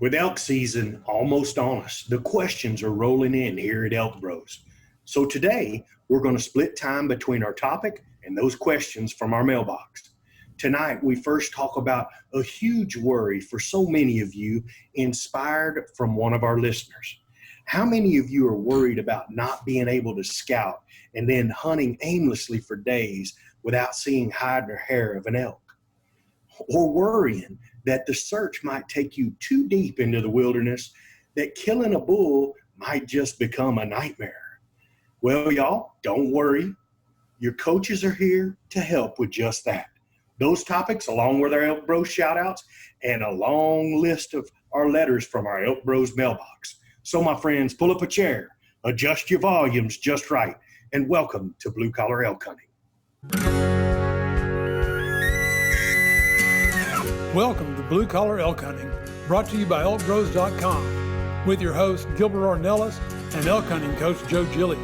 With elk season almost on us, the questions are rolling in here at ElkBros. So today, we're going to split time between our topic and those questions from our mailbox. Tonight, we first talk about a huge worry for so many of you, inspired from one of our listeners. How many of you are worried about not being able to scout and then hunting aimlessly for days without seeing hide or hair of an elk? Or worrying that the search might take you too deep into the wilderness, that killing a bull might just become a nightmare? Well, y'all, don't worry. Your coaches are here to help with just that. Those topics, along with our ElkBros shout-outs, and a long list of our letters from our ElkBros mailbox. So, my friends, pull up a chair, adjust your volumes just right, and welcome to Blue Collar Elk Hunting. Welcome to Blue Collar Elk Hunting, brought to you by ElkBros.com, with your host Gilbert Ornelas and elk hunting coach Joe Gilly.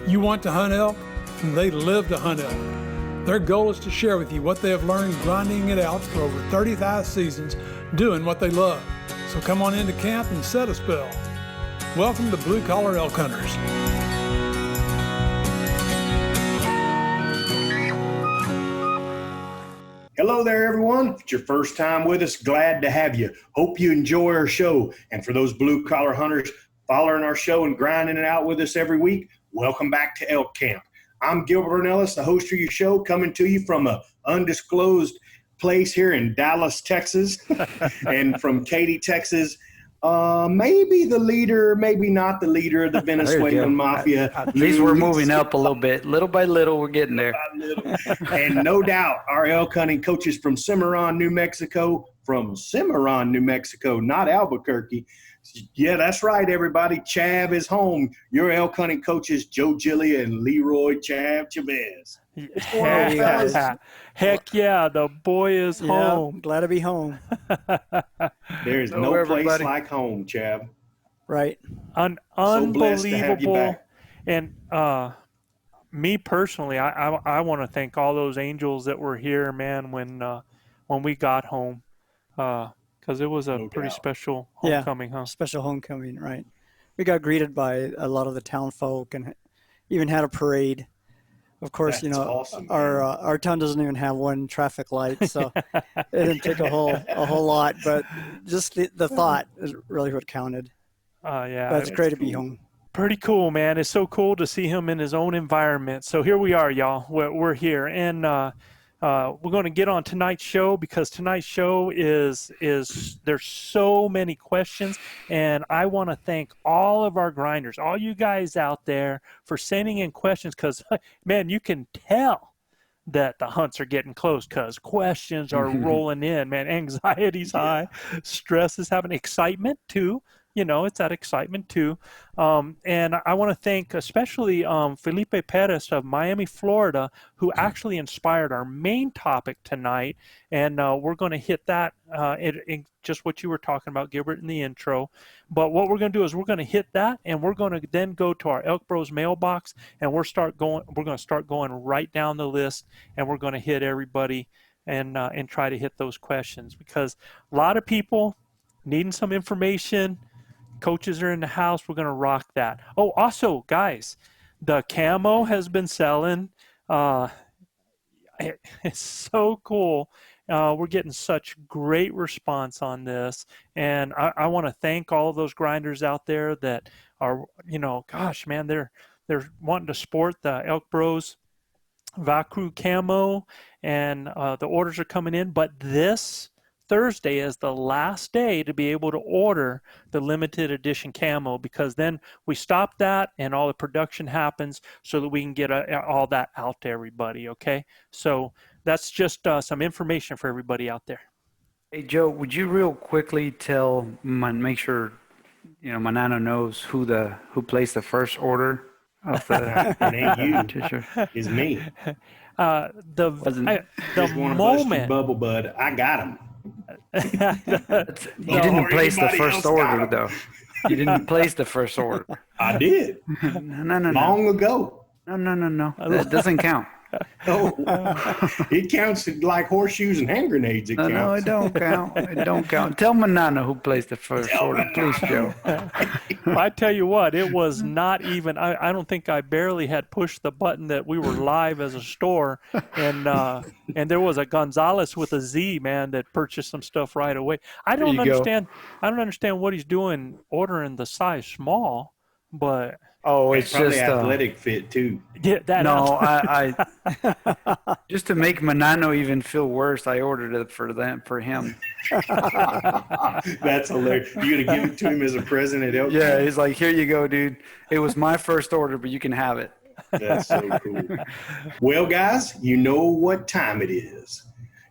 You want to hunt elk, and they live to hunt elk. Their goal is to share with you what they have learned grinding it out for over 35 seasons, doing what they love. So come on into camp and set a spell. Welcome to Blue Collar Elk Hunters. Hello there, everyone. If it's your first time with us, glad to have you. Hope you enjoy our show. And for those blue collar hunters following our show and grinding it out with us every week, welcome back to Elk Camp. I'm Gilbert Ornelas, the host of your show, coming to you from an undisclosed place here in Dallas, Texas, and from Katy, Texas. Maybe the leader, maybe not the leader of the Venezuelan mafia. At least we're moving up a little bit. Little by little, we're getting there. And no doubt, our elk hunting coaches from Cimarron, New Mexico, not Albuquerque. Yeah, that's right, everybody. Chav is home. Your elk hunting coaches, Joe Gilly and Leroy Chav Chavez. Heck yeah, the boy is home. Glad to be home. There's no place like home, Chav. Right. Unbelievable. And me personally, I want to thank all those angels that were here, man, when we got home, because it was a pretty special homecoming, huh? Special homecoming, right. We got greeted by a lot of the town folk and even had a parade. Of course, That's awesome, our town doesn't even have one traffic light, so it didn't take a whole lot. But just the thought is really what counted. Yeah, but it's great to be home. Pretty cool, man. It's so cool to see him in his own environment. So here we are, y'all. We're here, and we're going to get on tonight's show because tonight's show is there's so many questions, and I want to thank all of our grinders, all you guys out there for sending in questions, because, man, you can tell that the hunts are getting close because questions are rolling in, man. Anxiety's high, stress is having, excitement too. You know, it's that excitement too. And I want to thank especially Felipe Perez of Miami, Florida, who actually inspired our main topic tonight. And we're going to hit that in just what you were talking about, Gilbert, in the intro. But what we're going to do is we're going to hit that, and we're going to then go to our ElkBros mailbox, and we're going to start going right down the list, and we're going to hit everybody and try to hit those questions, because a lot of people needing some information. Coaches are in the house. We're going to rock that. Oh, also, guys, the camo has been selling. It's so cool. We're getting such great response on this. And I want to thank all of those grinders out there that are, gosh, man, they're wanting to sport the ElkBros Vacru camo, and the orders are coming in. But this Thursday is the last day to be able to order the limited edition camo, because then we stop that and all the production happens so that we can get all that out to everybody. Okay, so that's just some information for everybody out there. Hey Joe, would you real quickly make sure my nana knows who placed the first order of the t-shirt? Is me. The moment Bubble Bud, I got him. You didn't place the first order, though. You didn't place the first order. I did. No. Long ago. No. That doesn't count. Oh, it counts like horseshoes and hand grenades. It counts. No, it don't count. It don't count. Tell Manana who placed the first order, please, Joe. I tell you what, it was not even. I don't think I barely had pushed the button that we were live as a store, and there was a Gonzalez with a Z, man, that purchased some stuff right away. I don't understand. I don't understand what he's doing ordering the size small, but. Oh, It's it's probably just athletic fit too. Yeah, that no. I just to make Manano even feel worse, I ordered it for him. That's hilarious. You gonna give it to him as a present at Elk? Yeah, he's like, here you go, dude. It was my first order, but you can have it. That's so cool. Well, guys, you know what time it is.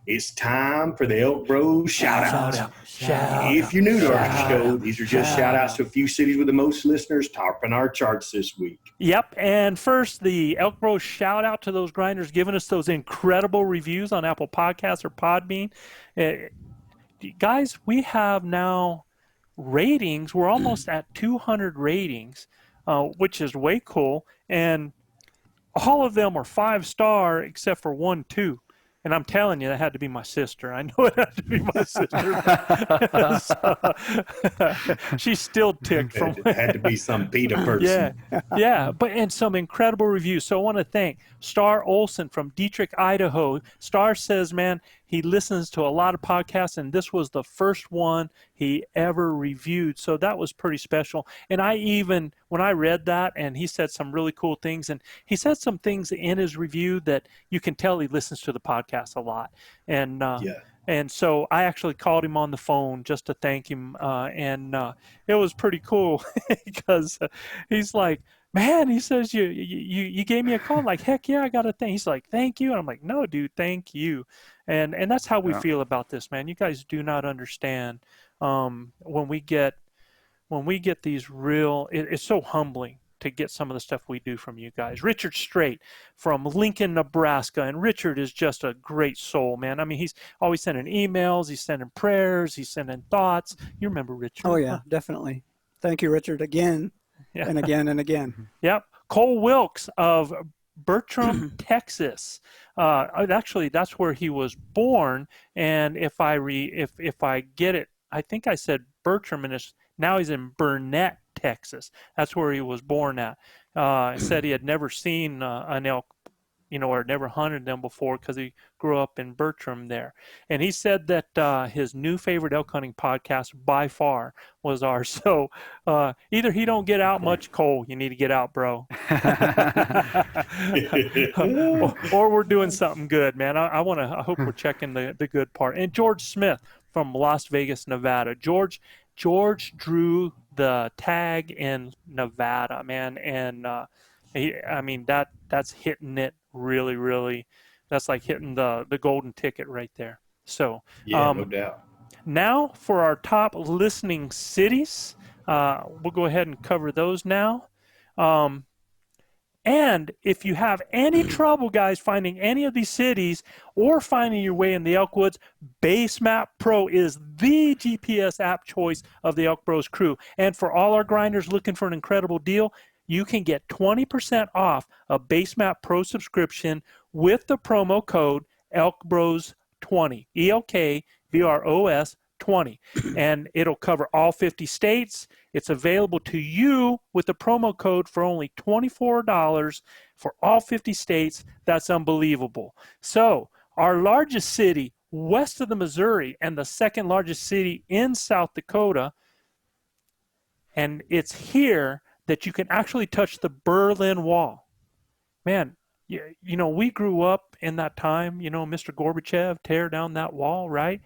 It's time for the ElkBros shout-outs. If you're new to our show, these are just shout-outs to a few cities with the most listeners topping our charts this week. Yep, and first, the ElkBros shout-out to those grinders giving us those incredible reviews on Apple Podcasts or Podbean. Guys, we have now ratings. We're almost at 200 ratings, which is way cool, and all of them are 5-star except for 1, 2. And I'm telling you, that had to be my sister. I know it had to be my sister. She's still ticked from. It had to be some PETA person. Yeah. And some incredible reviews. So I want to thank Star Olson from Dietrich, Idaho. Star says, man, he listens to a lot of podcasts, and this was the first one he ever reviewed. So that was pretty special. And when I read that, and he said some really cool things, and he said some things in his review that you can tell he listens to the podcast a lot. And so I actually called him on the phone just to thank him. And it was pretty cool because he's like, man, he says, you gave me a call. I'm like, heck yeah, I got a thing. He's like, thank you. And I'm like, no, dude, thank you. And that's how we feel about this, man. You guys do not understand when we get these real, it's so humbling to get some of the stuff we do from you guys. Richard Strait from Lincoln, Nebraska. And Richard is just a great soul, man. I mean, he's always sending emails. He's sending prayers. He's sending thoughts. You remember Richard? Oh, yeah, definitely. Thank you, Richard, again and again and again. Yep. Cole Wilkes of Bertram, Texas. Actually, that's where he was born. And if I get it, I think I said Bertram, and now he's in Burnett, Texas. That's where he was born at. Said he had never seen an elk, or never hunted them before because he grew up in Bertram there. And he said that his new favorite elk hunting podcast by far was ours. So either he don't get out much, Cole, you need to get out, bro. or we're doing something good, man. I hope we're checking the good part. And George Smith from Las Vegas, Nevada. George drew the tag in Nevada, man, and that's hitting it really, really. That's like hitting the golden ticket right there. So yeah, no doubt. Now for our top listening cities, we'll go ahead and cover those now. And if you have any trouble, guys, finding any of these cities or finding your way in the Elkwoods, Basemap Pro is the GPS app choice of the ElkBros crew. And for all our grinders looking for an incredible deal, you can get 20% off a Basemap Pro subscription with the promo code ElkBros20, ELKBROS 20, and it'll cover all 50 states. It's available to you with the promo code for only $24 for all 50 states. That's unbelievable. So our largest city west of the Missouri and the second largest city in South Dakota, and it's here that you can actually touch the Berlin Wall. Man, we grew up in that time, Mr. Gorbachev tear down that wall, right?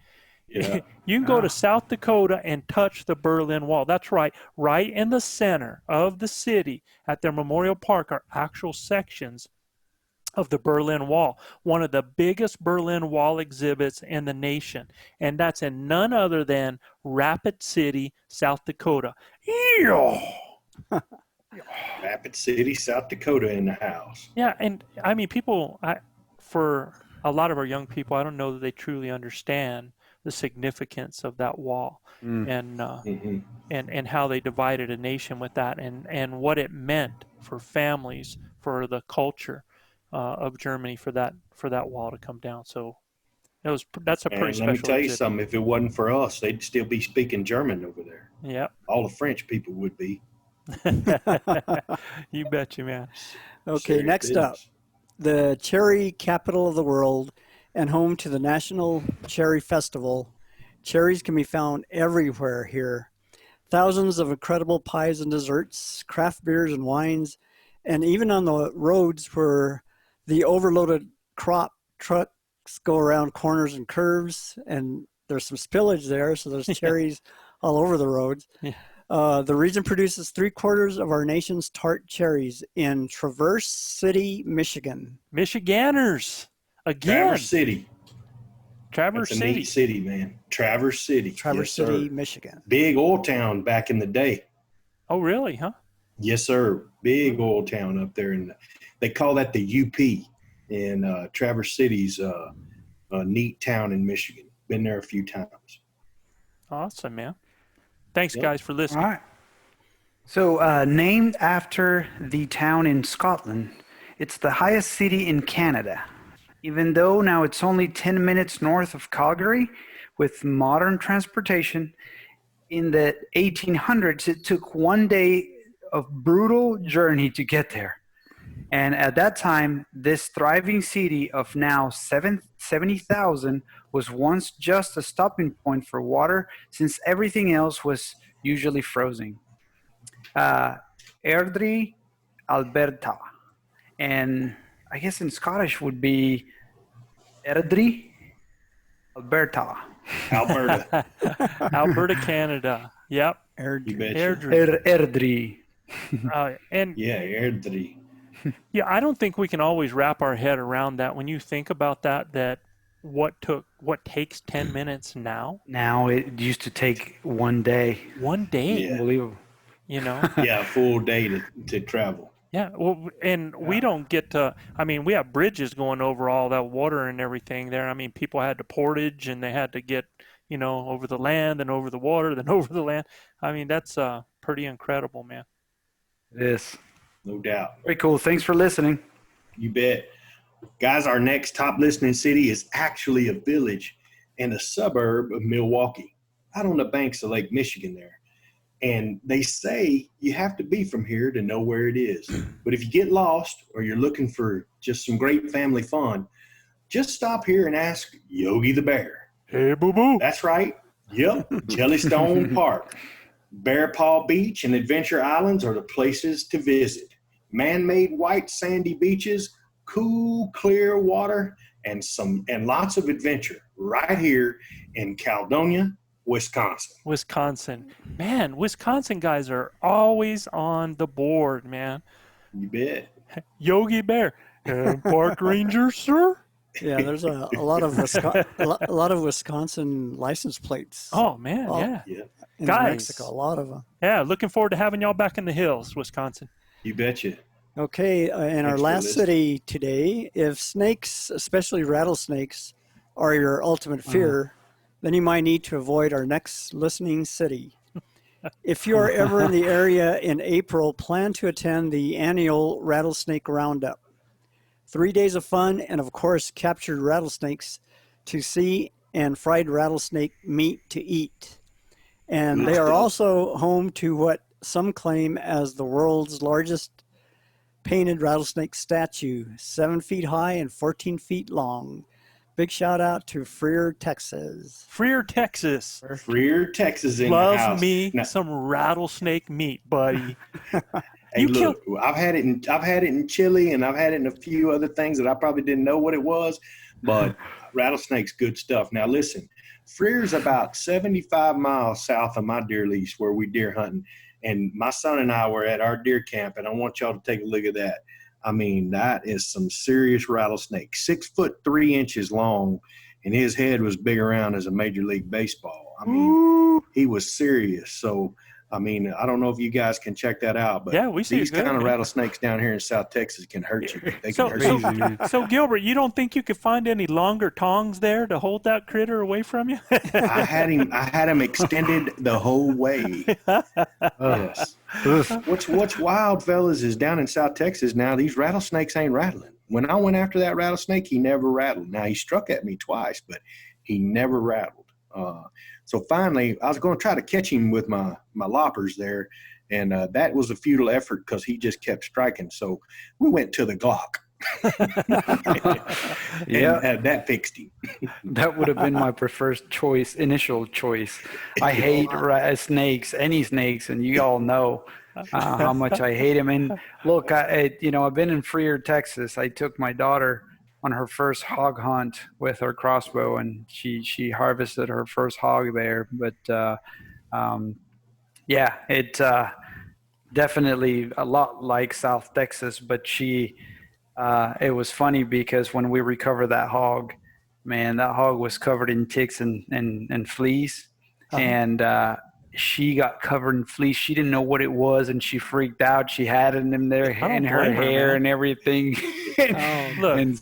Yeah. You can go to South Dakota and touch the Berlin Wall. That's right. Right in the center of the city at their Memorial Park are actual sections of the Berlin Wall, one of the biggest Berlin Wall exhibits in the nation. And that's in none other than Rapid City, South Dakota. Rapid City, South Dakota in the house. Yeah, and I mean, for a lot of our young people, I don't know that they truly understand the significance of that wall and how they divided a nation with that and what it meant for families, for the culture. of Germany for that wall to come down. So that's a pretty And special let me tell you exhibit. something. If it wasn't for us, they'd still be speaking German over there. Yep. All the French people would be. You bet you, man. Okay, Serious next up, business. the cherry capital of the world and home to the National Cherry Festival. Cherries can be found everywhere here. Thousands of incredible pies and desserts, craft beers and wines, and even on the roads where the overloaded crop trucks go around corners and curves, and there's some spillage there, so there's cherries all over the roads. Yeah. The region produces 3/4 of our nation's tart cherries in Traverse City, Michigan. Michiganders again. Traverse City. Traverse That's a City. neat city, man. Traverse City. Traverse Yes, City, sir. Michigan. Big oil town back in the day. Oh, really? Huh? Yes, sir. Big oil town up there. And they call that the UP. And Traverse City's a neat town in Michigan. Been there a few times. Awesome, man. Thanks, Yep. guys, for All listening. right. So, named after the town in Scotland, it's the highest city in Canada. Even though now it's only 10 minutes north of Calgary, with modern transportation, in the 1800s, it took 1 day of brutal journey to get there. And at that time, this thriving city of now 70,000 was once just a stopping point for water, since everything else was usually frozen. Airdrie, Alberta. And I guess in Scottish would be Airdrie, Alberta. Alberta. Alberta, Canada. Yep. You betcha. Airdrie. Airdrie. And Yeah, Airdrie. yeah, I don't think we can always wrap our head around that. When you think about that what takes 10 minutes now? Now it used to take 1 day. 1 day, Yeah. Unbelievable. you know? Yeah, a full day to travel. Yeah, well, and we don't get to, I mean, we have bridges going over all that water and everything there. I mean, people had to portage and they had to get, over the land, then over the water, then over the land. I mean, that's pretty incredible, man. It is. No doubt. Very cool. Thanks for listening. You bet. Guys, our next top listening city is actually a village and a suburb of Milwaukee, out on the banks of Lake Michigan there. And they say you have to be from here to know where it is. But if you get lost or you're looking for just some great family fun, just stop here and ask Yogi the Bear. Hey, boo-boo. That's right. Yep, Jellystone Park. Bear Paw Beach and Adventure Islands are the places to visit. Man-made white sandy beaches, cool, clear water, and lots of adventure right here in Caledonia, Wisconsin. Man, Wisconsin guys are always on the board, man. You bet. Yogi Bear. Park ranger, sir? Yeah, there's a lot of a lot of Wisconsin license plates. Oh, man, Oh. yeah. Yeah, In guys. Mexico, a lot of them. Yeah, looking forward to having y'all back in the hills, Wisconsin. you betcha. Okay, in our Thanks for last listening. city today, if snakes, especially rattlesnakes, are your ultimate fear, then you might need to avoid our next listening city. If you are ever in the area in April, plan to attend the annual Rattlesnake Roundup. 3 days of fun and, of course, captured rattlesnakes to see and fried rattlesnake meat to eat. And Good they are stuff. also home to what some claim as the world's largest painted rattlesnake statue, 7 feet high and 14 feet long. Big shout out to Freer, Texas. Freer, Texas. Freer, Texas in the house. Love me Now, some rattlesnake meat, buddy. hey, you look, I've had it in chili, and I've had it in a few other things that I probably didn't know what it was, but rattlesnake's good stuff. Now listen, Freer's about 75 miles south of my deer lease where we deer hunting, and my son and I were at our deer camp, and I want y'all to take a look at that. I mean, that is some serious rattlesnake, 6'3" long, and his head was big around as a Major League Baseball. I mean, he was serious. So, I mean, I don't know if you guys can check that out, but Yeah, we see these it good, kind of man. rattlesnakes down here in South Texas can hurt you. They can So, hurt you. so Gilbert, you don't think you could find any longer tongs there to hold that critter away from you? I had him extended the whole way. Yes. What's wild, fellas, is down in South Texas now, these rattlesnakes ain't rattling. when I went after that rattlesnake, he never rattled. Now, he struck at me twice, but he never rattled. So finally, I was going to try to catch him with my loppers there, and that was a futile effort because he just kept striking. So we went to the Glock. Yeah, and that fixed him. that would have been my preferred initial choice. I hate snakes, any snakes, and you all know how much I hate them. And look, I've been in Freer, Texas. I took my daughter on her first hog hunt with her crossbow, and she harvested her first hog there. But it definitely a lot like South Texas. But it was funny because when we recovered that hog, man, that hog was covered in ticks and fleas, and she got covered in fleas. She didn't know what it was, and she freaked out. She had it in there in her hair and everything. Look.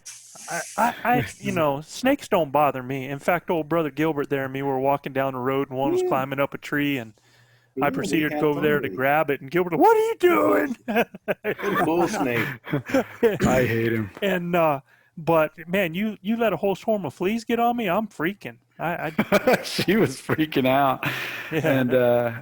Snakes don't bother me. In fact, old brother Gilbert there and me were walking down the road, and one was climbing up a tree, and I proceeded to go over there to grab it. And Gilbert, what are you doing? Bull snake. I hate him. And but man, you let a whole swarm of fleas get on me. I'm freaking. She was freaking out, yeah.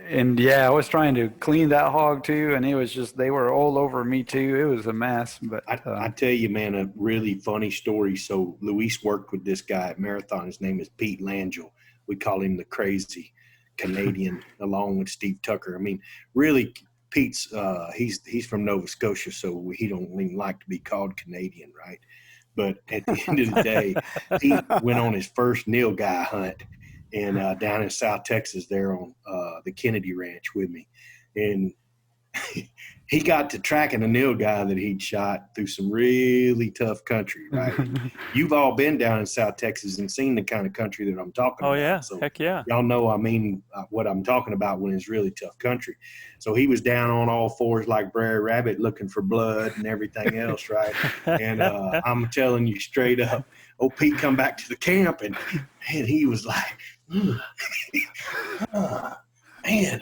and I was trying to clean that hog too, and it was just they were all over me too. It was a mess. But I tell you, man, a really funny story. So Luis worked with this guy at Marathon. His name is Pete Langell. We call him the crazy Canadian, along with Steve Tucker. I mean, really, Pete's he's from Nova Scotia, so he don't even like to be called Canadian, right? But at the end of the day, Pete went on his first nilgai hunt, and down in South Texas, there on the Kennedy Ranch with me, and he got to tracking a nilgai that he'd shot through some really tough country, right? You've all been down in South Texas and seen the kind of country that I'm talking about. Oh, yeah. So heck yeah. Y'all know, what I'm talking about when it's really tough country. So he was down on all fours like Brer Rabbit looking for blood and everything else, right? And I'm telling you straight up, old Pete come back to the camp, and man, he was like, man,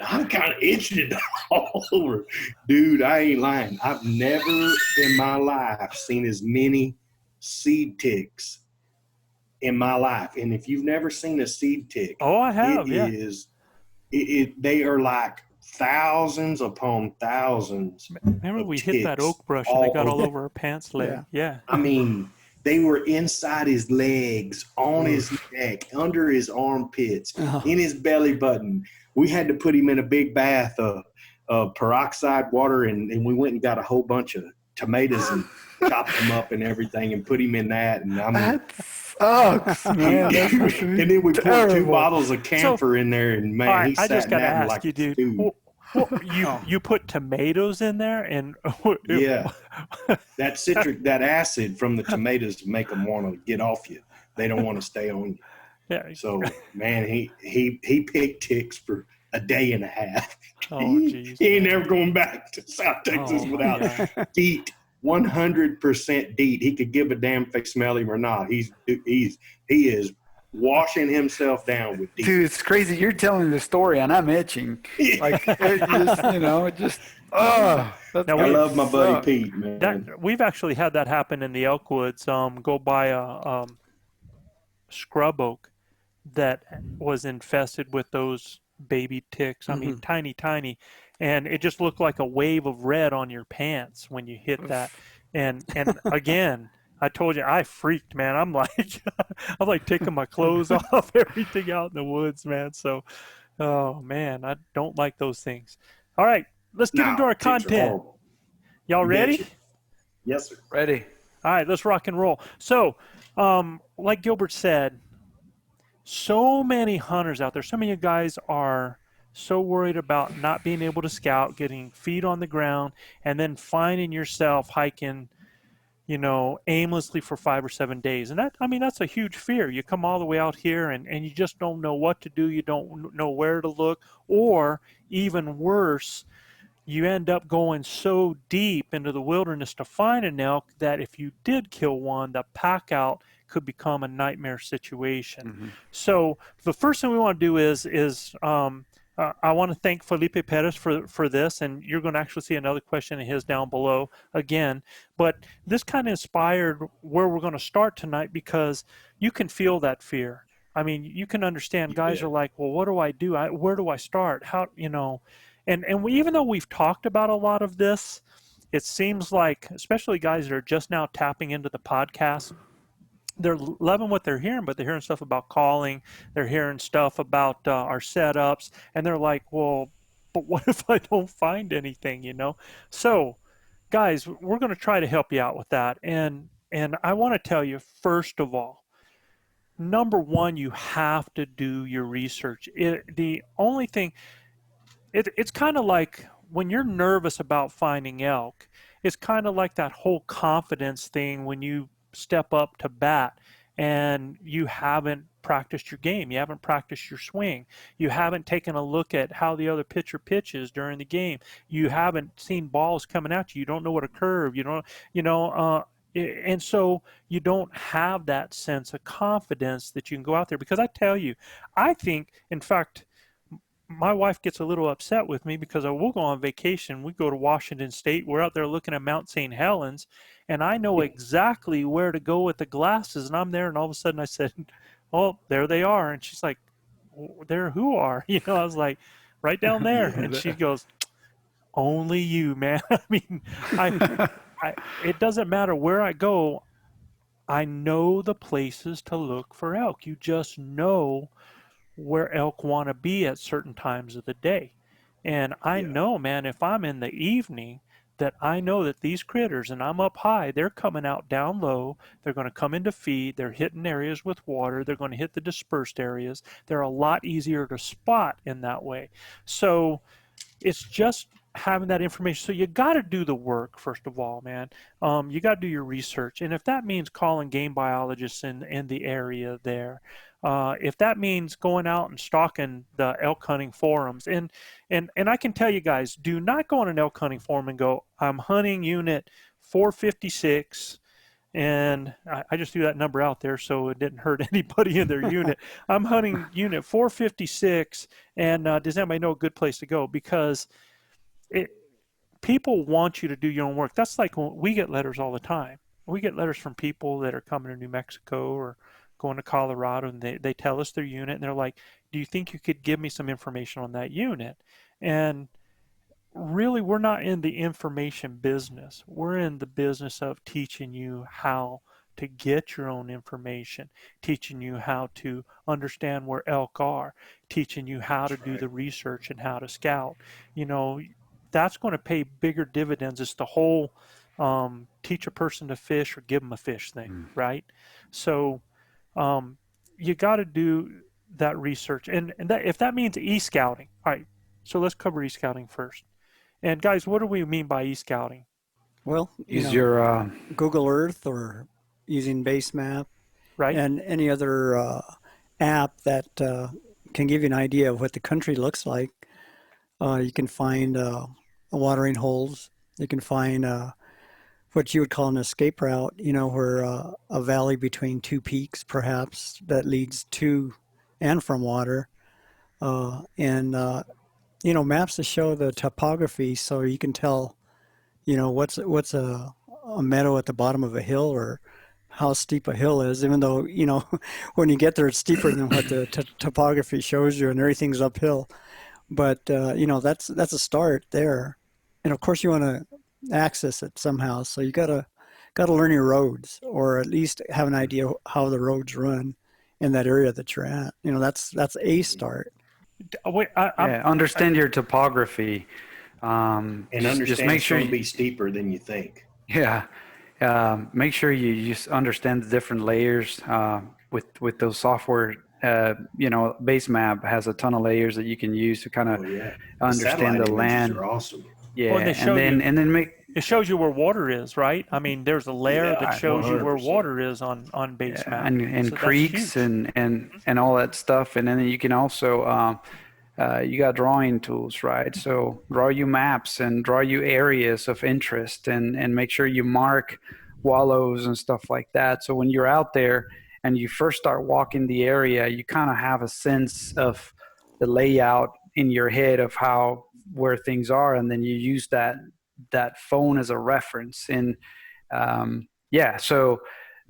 I'm kind of itching all over. Dude, I ain't lying. I've never in my life seen as many seed ticks in my life. And if you've never seen a seed tick, oh, I have. They are like thousands upon thousands. Remember we hit that oak brush and they got all over our pants leg. Yeah. I mean, they were inside his legs, on his neck, under his armpits, in his belly button. We had to put him in a big bath of peroxide water, and we went and got a whole bunch of tomatoes and chopped them up and everything and put him in that. And I mean, that sucks, man. And then we poured 2 bottles of camphor in there, and man, right, he sat I just got to ask like you, dude. You put tomatoes in there, and yeah, that acid from the tomatoes to make them want to get off you. They don't want to stay on you. Yeah. So man, he picked ticks for a day and a half. Oh, jeez. He ain't never going back to South Texas without DEET, 100% DEET. He could give a damn if they smell him or not. He is washing himself down with DEET. Dude, it's crazy. You're telling the story, and I'm itching. Like, I love my buddy Pete, man. We've actually had that happen in the elk woods. Go by a scrub oak that was infested with those baby ticks. I mean, tiny, and it just looked like a wave of red on your pants when you hit that. And again, I told you I freaked, man. I'm like taking my clothes off, everything out in the woods, man. So, oh man, I don't like those things. All right, let's get into our content. Y'all ready? Yes, sir. Ready. All right, let's rock and roll. So, like Gilbert said, so many hunters out there, so many guys are so worried about not being able to scout, getting feet on the ground, and then finding yourself hiking, aimlessly for 5 or 7 days. And that's a huge fear. You come all the way out here and you just don't know what to do. You don't know where to look, or even worse, you end up going so deep into the wilderness to find an elk that if you did kill one, the pack out could become a nightmare situation. So the first thing we want to do is I want to thank Felipe Perez for this, and you're going to actually see another question of his down below again. But this kind of inspired where we're going to start tonight, because you can feel that fear. I mean, you can understand. Guys are like, well, what do I do? Where do I start? How, and we, even though we've talked about a lot of this, it seems like, especially guys that are just now tapping into the podcast, they're loving what they're hearing, but they're hearing stuff about calling, they're hearing stuff about our setups, and they're like, well, but what if I don't find anything, So, guys, we're going to try to help you out with that. And I want to tell you, first of all, number one, you have to do your research. The only thing, it's kind of like when you're nervous about finding elk, it's kind of like that whole confidence thing when you step up to bat and you haven't practiced your game, you haven't practiced your swing, you haven't taken a look at how the other pitcher pitches during the game, you haven't seen balls coming at you, you don't know what a curve, and so you don't have that sense of confidence that you can go out there. Because I tell you, I think, in fact, my wife gets a little upset with me because we'll go on vacation. We go to Washington State. We're out there looking at Mount St. Helens, and I know exactly where to go with the glasses. And I'm there, and all of a sudden I said, "Oh, there they are." And she's like, "There who are?" I was like, "Right down there." And she goes, "Only you, man." I mean, it doesn't matter where I go. I know the places to look for elk. You just know where elk want to be at certain times of the day. And I know, man, if I'm in the evening, that I know that these critters, and I'm up high, they're coming out down low, they're going to come into feed, they're hitting areas with water, they're going to hit the dispersed areas. They're a lot easier to spot in that way. So it's just having that information. So you got to do the work, first of all, man. You got to do your research. And if that means calling game biologists in the area there, if that means going out and stalking the elk hunting forums, and I can tell you guys, do not go on an elk hunting forum and go, I'm hunting unit 456, and I just threw that number out there so it didn't hurt anybody in their unit. I'm hunting unit 456, and does anybody know a good place to go? Because people want you to do your own work. That's like when we get letters all the time. We get letters from people that are coming to New Mexico or going to Colorado, and they tell us their unit, and they're like, do you think you could give me some information on that unit? And really, we're not in the information business. We're in the business of teaching you how to get your own information, teaching you how to understand where elk are, teaching you how to do the research and how to scout. That's going to pay bigger dividends. It's the whole teach a person to fish or give them a fish thing, right? So you got to do that research, and that, if that means e-scouting. All right, so let's cover e-scouting first. And guys, what do we mean by e-scouting? Well, Use your Google Earth, or using Base Map, right? And any other app that can give you an idea of what the country looks like. You can find watering holes. You can find what you would call an escape route, where a valley between two peaks, perhaps, that leads to and from water. Maps to show the topography, so you can tell, what's a meadow at the bottom of a hill, or how steep a hill is, even though, when you get there, it's steeper than what the topography shows you, and everything's uphill. But, that's a start there. And of course you want to access it somehow. So you gotta learn your roads, or at least have an idea how the roads run in that area that you're at. That's a start. Wait, understand your topography. And understand just make sure it's going to be steeper than you think. Yeah. Make sure you just understand the different layers with those software. Base Map has a ton of layers that you can use to kind of understand the land. Are awesome. Yeah, well, and then it shows you where water is, right? I mean, there's a layer that shows 100%. You where water is on Base Map, and so creeks and all that stuff. And then you can also you got drawing tools, right? So draw you maps and draw you areas of interest, and make sure you mark wallows and stuff like that. So when you're out there and you first start walking the area, you kind of have a sense of the layout in your head of where things are, and then you use that phone as a reference. And so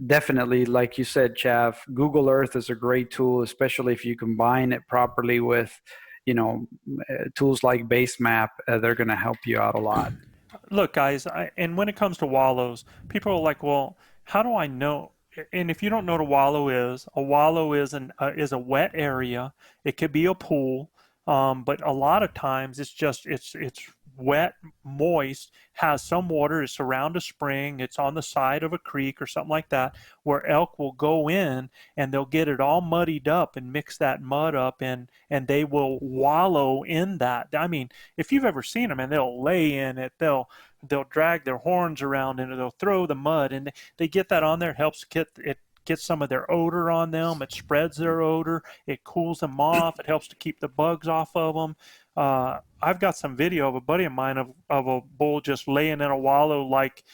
definitely, like you said, Chav, Google Earth is a great tool, especially if you combine it properly with, tools like Basemap. They're going to help you out a lot. Look, guys, and when it comes to wallows, people are like, well, how do I know? And if you don't know what a wallow is a wet area. It could be a pool, but a lot of times it's wet, moist, has some water, it's around a spring, it's on the side of a creek or something like that, where elk will go in and they'll get it all muddied up and mix that mud up, and they will wallow in that. I mean, if you've ever seen them, and they'll lay in it, they'll drag their horns around in it, they'll throw the mud, and they get that on there. It helps get some of their odor on them. It spreads their odor. It cools them off. It helps to keep the bugs off of them. I've got some video of a buddy of mine of a bull just laying in a wallow, like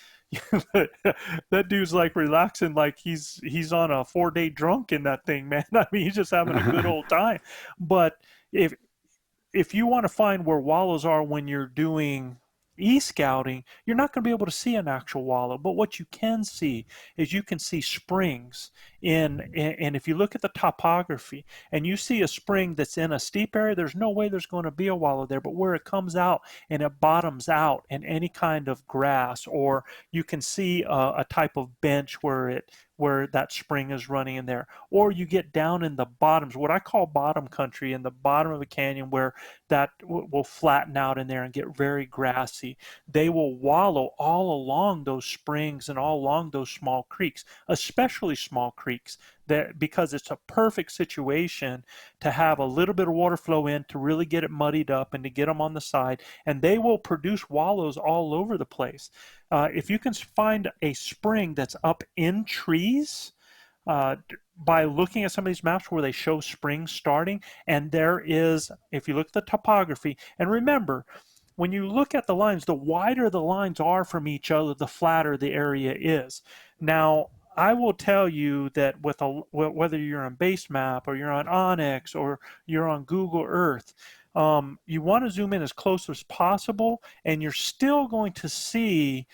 that dude's like relaxing, like he's on a 4-day drunk in that thing, man. I mean, he's just having a good old time. But if you want to find where wallows are when you're doing e-scouting, you're not going to be able to see an actual wallow, but what you can see is you can see springs and if you look at the topography and you see a spring that's in a steep area, there's no way there's going to be a wallow there. But where it comes out and it bottoms out in any kind of grass, or you can see a type of bench where that spring is running in there, or you get down in the bottoms, what I call bottom country, in the bottom of a canyon, where that will flatten out in there and get very grassy. They will wallow all along those springs and all along those small creeks, especially small creeks, because it's a perfect situation to have a little bit of water flow in to really get it muddied up and to get them on the side, and they will produce wallows all over the place. If you can find a spring that's up in trees, by looking at some of these maps where they show springs starting, and there is, if you look at the topography, and remember, when you look at the lines, the wider the lines are from each other, the flatter the area is. Now, I will tell you that whether you're on Basemap or you're on Onyx or you're on Google Earth, you want to zoom in as close as possible, and you're still going to see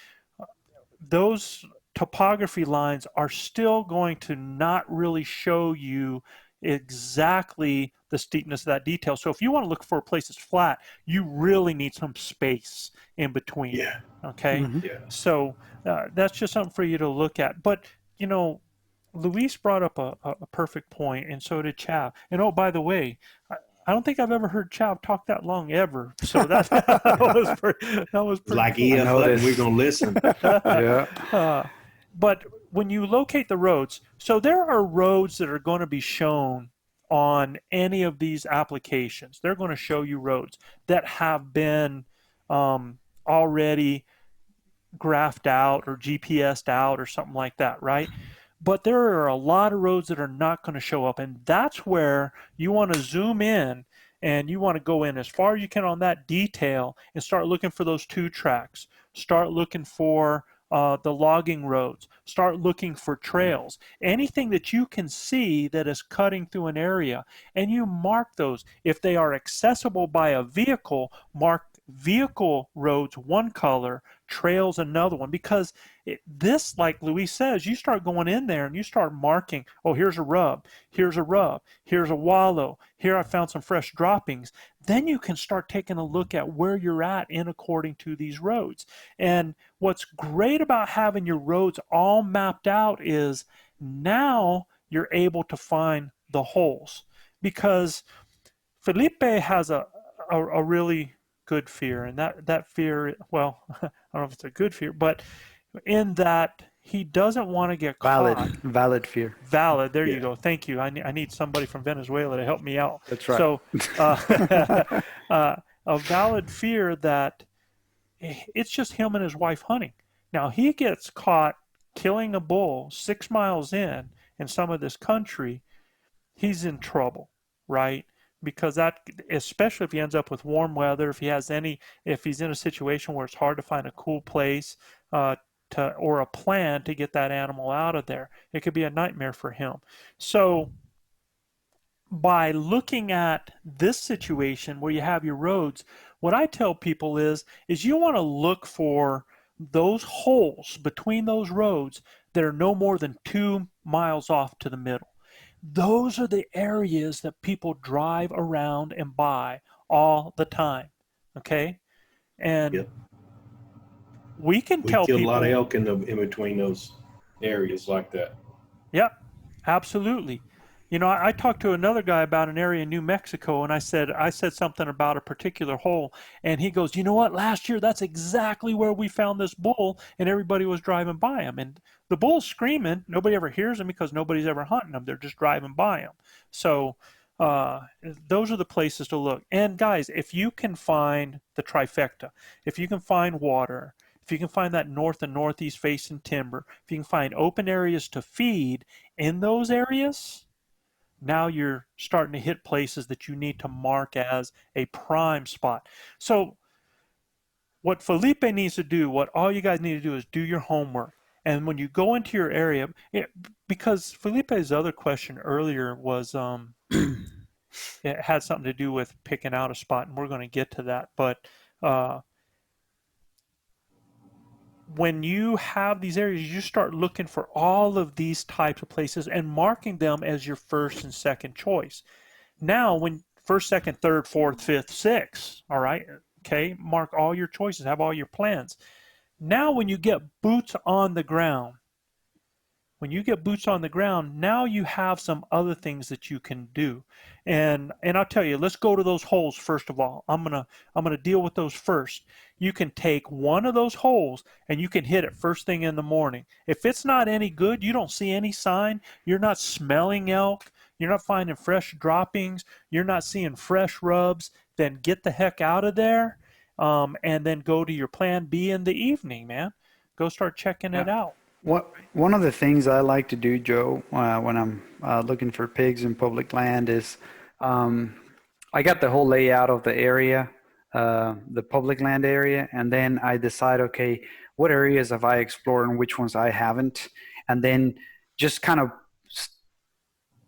those topography lines are still going to not really show you exactly the steepness of that detail. So if you want to look for a place that's flat, you really need some space in between. Yeah. Okay. Mm-hmm. Yeah. So that's just something for you to look at. But Luis brought up a perfect point, and so did Chav. And oh, by the way, I don't think I've ever heard Chav talk that long ever. So that was pretty Like cool. EF, we're gonna listen. Yeah. But when you locate the roads, so there are roads that are going to be shown on any of these applications. They're going to show you roads that have been already graphed out or GPSed out or something like that, right? But there are a lot of roads that are not going to show up, and that's where you want to zoom in and you want to go in as far as you can on that detail and start looking for those 2 tracks. Start looking for the logging roads. Start looking for trails. Anything that you can see that is cutting through an area, and you mark those. If they are accessible by a vehicle, mark vehicle roads one color, trails another one, because this, like Luis says, you start going in there and you start marking, oh, here's a rub, here's a wallow, here I found some fresh droppings. Then you can start taking a look at where you're at in according to these roads. And what's great about having your roads all mapped out is now you're able to find the holes, because Felipe has a really good fear, and that fear, well, I don't know if it's a good fear, but in that he doesn't want to get caught. Valid fear. Valid. There you go. Thank you. I need somebody from Venezuela to help me out. That's right. So a valid fear that it's just him and his wife hunting. Now he gets caught killing a bull 6 miles in some of this country, he's in trouble, right? Because that, especially if he ends up with warm weather, if he's in a situation where it's hard to find a cool place or a plan to get that animal out of there, it could be a nightmare for him. So by looking at this situation where you have your roads, what I tell people is you want to look for those holes between those roads that are no more than 2 miles off to the middle. Those are the areas that people drive around and by all the time. Okay? And Yep. we can We tell killed people, a lot of elk in between those areas like that. yep, absolutely. You know, I talked to another guy about an area in New Mexico, and I said something about a particular hole, and he goes, "You know what? Last year, that's exactly where we found this bull, and everybody was driving by him, and the bull's screaming. Nobody ever hears him because nobody's ever hunting them. They're just driving by him. So, those are the places to look. And guys, if you can find the trifecta, if you can find water, if you can find that north and northeast facing timber, if you can find open areas to feed in those areas." Now you're starting to hit places that you need to mark as a prime spot. So what Felipe needs to do, what all you guys need to do is do your homework. And when you go into your area, because Felipe's other question earlier was, it had something to do with picking out a spot, and we're going to get to that. But when you have these areas, you start looking for all of these types of places and marking them as your first and second choice. Now, when first, second, third, fourth, fifth, sixth, all right, okay, mark all your choices, have all your plans. Now, when you get boots on the ground, now you have some other things that you can do. And I'll tell you, let's go to those holes first of all. I'm gonna deal with those first. You can take one of those holes and you can hit it first thing in the morning. If it's not any good, you don't see any sign, you're not smelling elk, you're not finding fresh droppings, you're not seeing fresh rubs, then get the heck out of there, and then go to your plan B in the evening, man. Go start checking it out. One of the things I like to do, Joe, when I'm looking for pigs in public land is I got the whole layout of the area, the public land area, and then I decide, okay, what areas have I explored and which ones I haven't, and then just kind of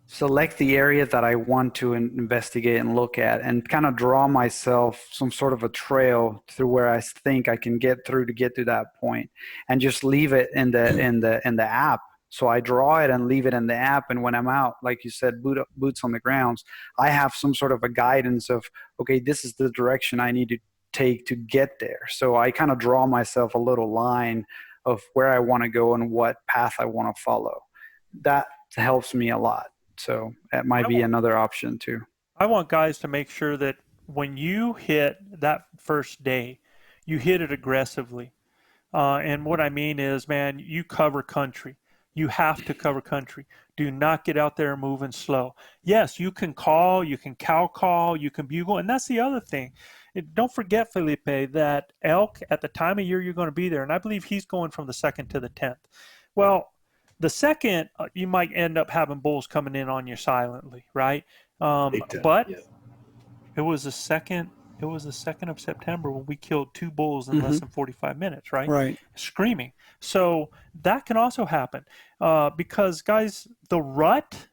select the area that I want to investigate and look at, and kind of draw myself some sort of a trail through where I think I can get through to get to that point, and just leave it in the app. So I draw it and leave it in the app, and when I'm out, like you said, boots on the grounds, I have some sort of a guidance of, okay, this is the direction I need to take to get there. So I kind of draw myself a little line of where I want to go and what path I want to follow. That helps me a lot. So that might be another option too. I want guys to make sure that when you hit that first day, you hit it aggressively. And what I mean is, man, you cover country. You have to cover country. Do not get out there moving slow. Yes, you can call, you can cow call, you can bugle. And that's the other thing. Don't forget, Felipe, that elk at the time of year you're going to be there, and I believe he's going from the 2nd to the 10th. Well, the 2nd, you might end up having bulls coming in on you silently, right? But yeah. it was the 2nd. It was the 2nd of September when we killed 2 bulls in less than 45 minutes, right? Right. Screaming. So that can also happen because, guys, the rut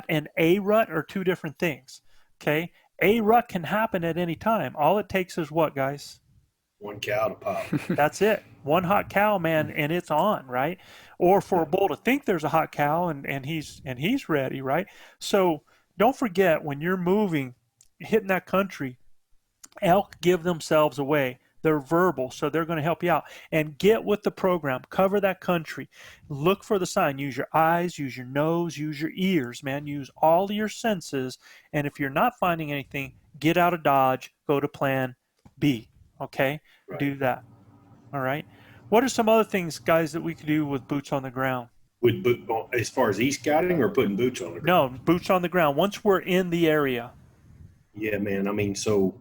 and a rut are 2 different things. Okay, a rut can happen at any time. All it takes is what, guys? One cow to pop. That's it. One hot cow, man, and it's on, right? Or for a bull to think there's a hot cow and he's ready, right? So don't forget, when you're moving, hitting that country, elk give themselves away. They're verbal, so they're going to help you out. And get with the program. Cover that country. Look for the sign. Use your eyes, use your nose, use your ears, man. Use all of your senses. And if you're not finding anything, get out of Dodge. Go to plan B. Okay? Right. Do that. All right? What are some other things, guys, that we could do with boots on the ground? With as far as e-scouting or putting boots on the ground? No, boots on the ground. Once we're in the area. Yeah, man. I mean, so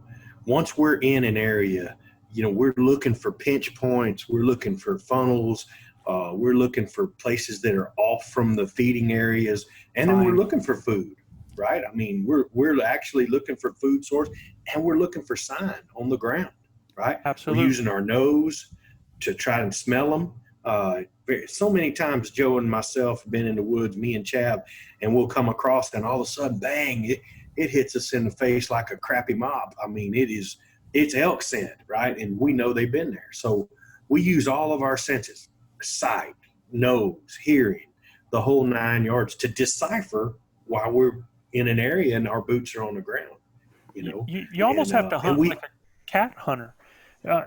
once we're in an area, you know, we're looking for pinch points. We're looking for funnels. We're looking for places that are off from the feeding areas. And then we're looking for food, right? I mean, we're actually looking for food source, and we're looking for sign on the ground, right? Absolutely. We're using our nose to try and smell them. So many times Joe and myself have been in the woods, me and Chav, and we'll come across, and all of a sudden, bang, it hits us in the face like a crappy mop. I mean, it's elk scent, right? And we know they've been there. So we use all of our senses, sight, nose, hearing, the whole 9 yards to decipher while we're in an area and our boots are on the ground. You almost have to hunt like a cat hunter.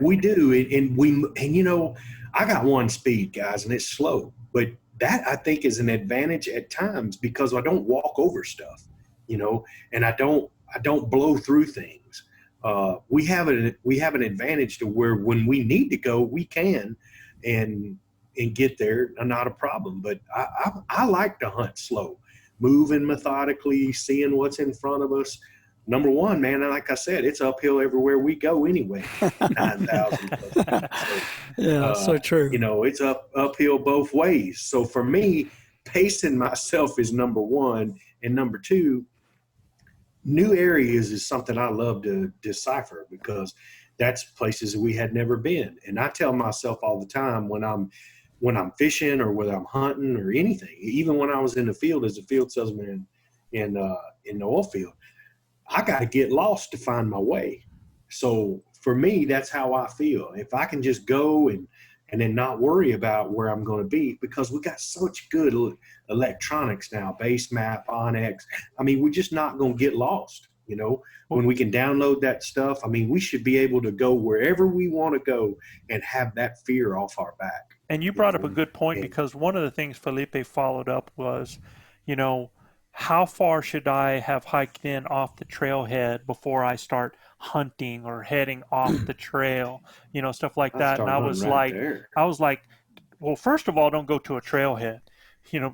We do, and I got one speed, guys, and it's slow, but that I think is an advantage at times because I don't walk over stuff, and I don't blow through things. We have an advantage to where when we need to go, we can, and get there, not a problem. But I like to hunt slow, moving methodically, seeing what's in front of us. Number one, man, and like I said, it's uphill everywhere we go anyway. 9,000. So true. It's uphill both ways. So for me, pacing myself is number one, and number two, new areas is something I love to decipher because that's places we had never been. And I tell myself all the time when I'm fishing or when I'm hunting or anything, even when I was in the field as a field salesman in the oil field, I got to get lost to find my way. So for me, that's how I feel. If I can just go and then not worry about where I'm going to be, because we got such good electronics now, base map, Onyx. I mean, we're just not going to get lost. When we can download that stuff, I mean, we should be able to go wherever we want to go and have that fear off our back. And you brought up a good point, because one of the things Felipe followed up was, how far should I have hiked in off the trailhead before I start hunting or heading off the trail, stuff like that. And I was like, well, first of all, don't go to a trailhead.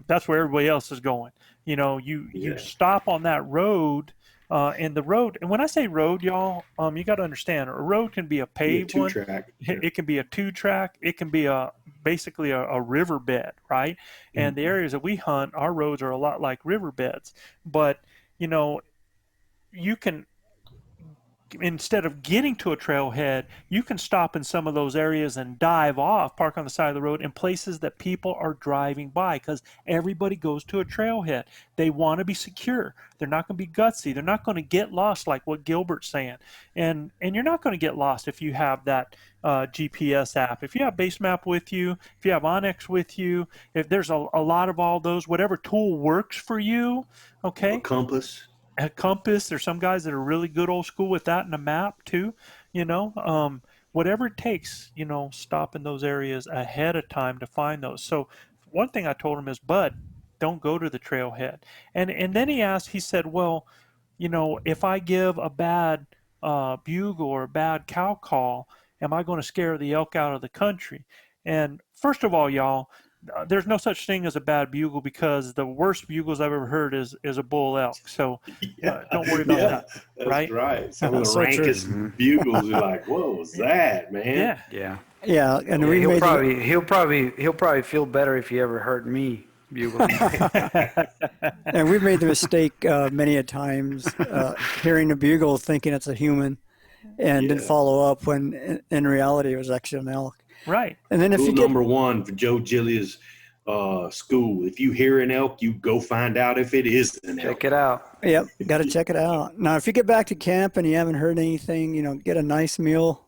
That's where everybody else is going. You stop on that road. And the road, and when I say road, y'all, you got to understand, a road can be a paved one. It can be a 2-track. It can be basically a riverbed, right? And the areas that we hunt, our roads are a lot like riverbeds. But, you can, instead of getting to a trailhead, you can stop in some of those areas and dive off, park on the side of the road in places that people are driving by, because everybody goes to a trailhead. They want to be secure. They're not going to be gutsy. They're not going to get lost like what Gilbert's saying. And you're not going to get lost if you have that GPS app. If you have Base Map with you, if you have Onyx with you, if there's a lot of all those, whatever tool works for you, okay? A compass. A compass. There's some guys that are really good old school with that, and a map too. Whatever it takes, stop in those areas ahead of time to find those. So one thing I told him is, Bud, don't go to the trailhead. And then he said, well, if I give a bad bugle or a bad cow call, am I going to scare the elk out of the country? And first of all, y'all, there's no such thing as a bad bugle, because the worst bugles I've ever heard is a bull elk. So don't worry about that. That's right. Some of the rankest bugles are like, "Whoa, was that, man?" Yeah. And he'll probably feel better if he ever heard me bugle. And we've made the mistake many a times hearing a bugle, thinking it's a human, and then follow up when in reality it was actually an elk. Right. And then if you number one for Joe Gillia's school, if you hear an elk, you go find out if it is an elk. Check it out. Yep, got to check it out. Now, if you get back to camp and you haven't heard anything, get a nice meal,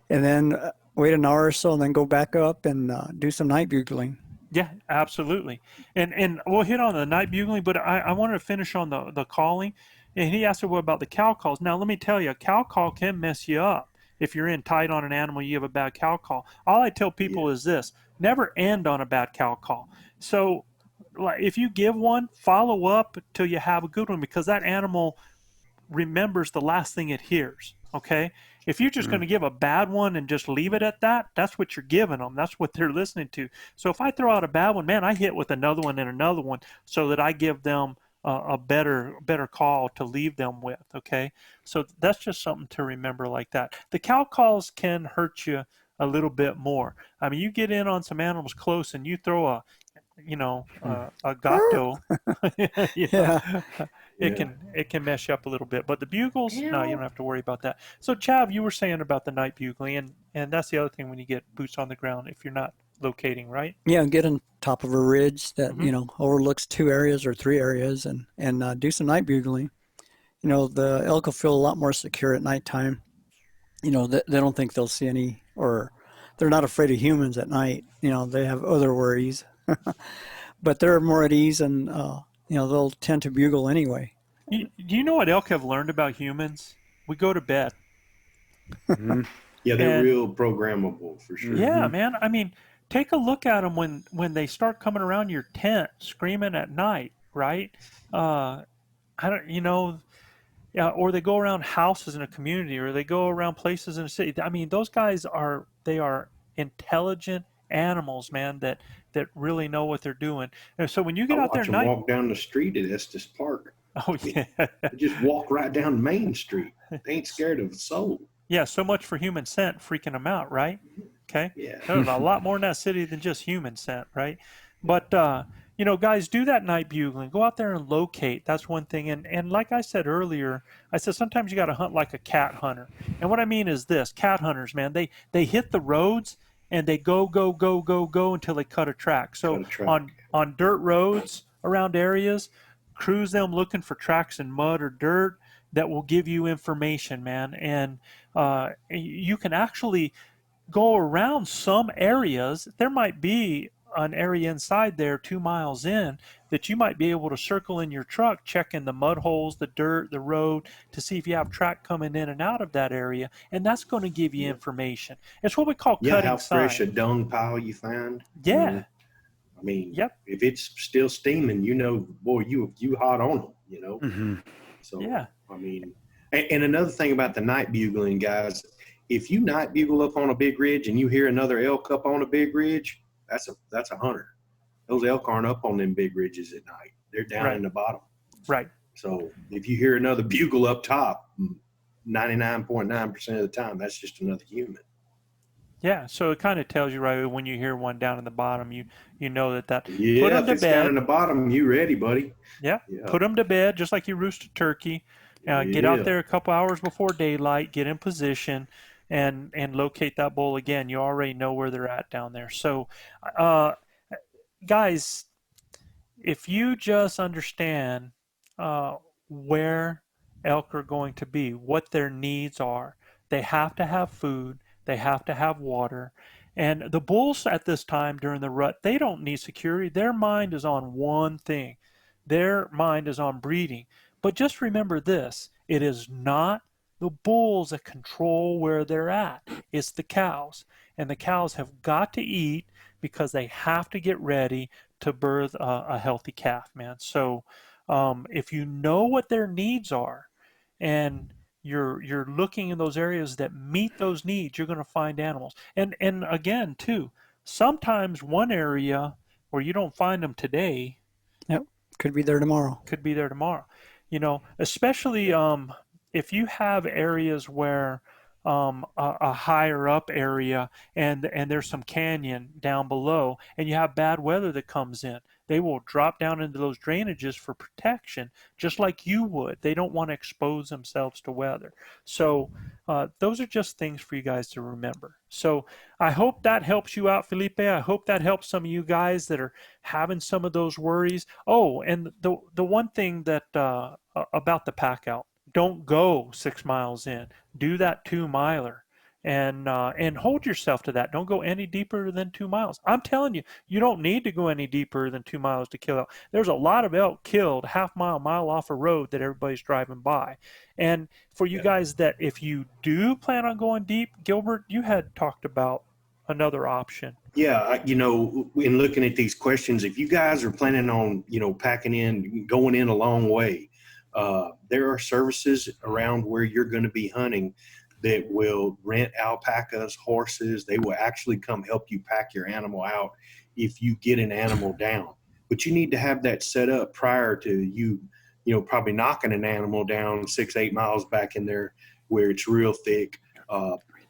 and then wait an hour or so, and then go back up and do some night bugling. Yeah, absolutely. And we'll hit on the night bugling, but I wanted to finish on the calling. And he asked me, what about the cow calls? Now, let me tell you, a cow call can mess you up. If you're in tight on an animal, you have a bad cow call. All I tell people is this: never end on a bad cow call. So if you give one, follow up till you have a good one, because that animal remembers the last thing it hears, okay? If you're just going to give a bad one and just leave it at that, that's what you're giving them. That's what they're listening to. So if I throw out a bad one, man, I hit with another one and another one so that I give them a better call to leave them with, okay? So that's just something to remember like that. The cow calls can hurt you a little bit more. I mean, you get in on some animals close and you throw a gato, it can mess you up a little bit. But the bugles, no, you don't have to worry about that. So Chav, you were saying about the night bugling, and that's the other thing when you get boots on the ground, if you're not locating, right? Yeah, get on top of a ridge that, overlooks 2 areas or 3 areas and do some night bugling. The elk will feel a lot more secure at nighttime. They don't think they'll see any, or they're not afraid of humans at night. They have other worries, but they're more at ease and, they'll tend to bugle anyway. Do you know what elk have learned about humans? We go to bed. Mm-hmm. Yeah, they're real programmable for sure. Yeah, man. I mean, take a look at them when they start coming around your tent screaming at night, right? I don't, yeah, or they go around houses in a community, or they go around places in a city. I mean, those guys are intelligent animals, man, that really know what they're doing. And so when you get out there watch at them night, walk down the street at Estes Park. oh yeah, They just walk right down Main Street. They ain't scared of a soul. yeah. So much for human scent freaking them out, right? Okay. Yeah. There's a lot more in that city than just human scent, right? But guys, do that night bugling. Go out there and locate. That's one thing. And like I said earlier, I said sometimes you got to hunt like a cat hunter. And what I mean is this: cat hunters, man, they hit the roads and they go until they cut a track. So on dirt roads around areas, cruise them looking for tracks in mud or dirt that will give you information, man. And you can actually go around some areas. There might be an area inside there 2 miles in that you might be able to circle in your truck, checking the mud holes, the dirt, the road, to see if you have track coming in and out of that area, and that's going to give you information. It's what we call cutting how fresh sign. a dung pile you find. Yeah. I mean, Yep. If it's still steaming, boy, you hot on them, Mm-hmm. So Yeah. I mean, and another thing about the night bugling, guys, if you night bugle up on a big ridge and you hear another elk up on a big ridge, that's a hunter. Those elk aren't up on them big ridges at night. They're down in the bottom. Right. So if you hear another bugle up top, 99.9% of the time, that's just another human. Yeah, so it kind of tells you right when you hear one down in the bottom, you know that. Yeah, put them if to it's bed. down in the bottom, you ready, buddy. Yeah. Put them to bed just like you roost a turkey. Get out there a couple hours before daylight, get in position, and locate that bull again. You already know where they're at down there. So, guys, if you just understand where elk are going to be, what their needs are, they have to have food, they have to have water. And the bulls at this time during the rut, they don't need security. Their mind is on one thing. Their mind is on breeding. But just remember this, it is not the bulls that control where they're at. It's the cows. And the cows have got to eat because they have to get ready to birth a healthy calf, man. So if you know what their needs are and you're looking in those areas that meet those needs, you're going to find animals. And again, too, sometimes one area where you don't find them today could be there tomorrow. Especially if you have areas where a higher up area and there's some canyon down below and you have bad weather that comes in, they will drop down into those drainages for protection just like you would. They don't want to expose themselves to weather. So those are just things for you guys to remember. So I hope that helps you out, Felipe. I hope that helps some of you guys that are having some of those worries. Oh, and the one thing that about the pack out, don't go 6 miles in. Do that 2 miler and hold yourself to that. Don't go any deeper than 2 miles. I'm telling you, you don't need to go any deeper than 2 miles to kill elk. There's a lot of elk killed mile off a road that everybody's driving by. And for you guys that if you do plan on going deep, Gilbert, you had talked about another option. Yeah, in looking at these questions, if you guys are planning on, packing in, going in a long way, there are services around where you're going to be hunting that will rent alpacas, horses. They will actually come help you pack your animal out if you get an animal down. But you need to have that set up prior to you, probably knocking an animal down 6-8 miles back in there where it's real thick.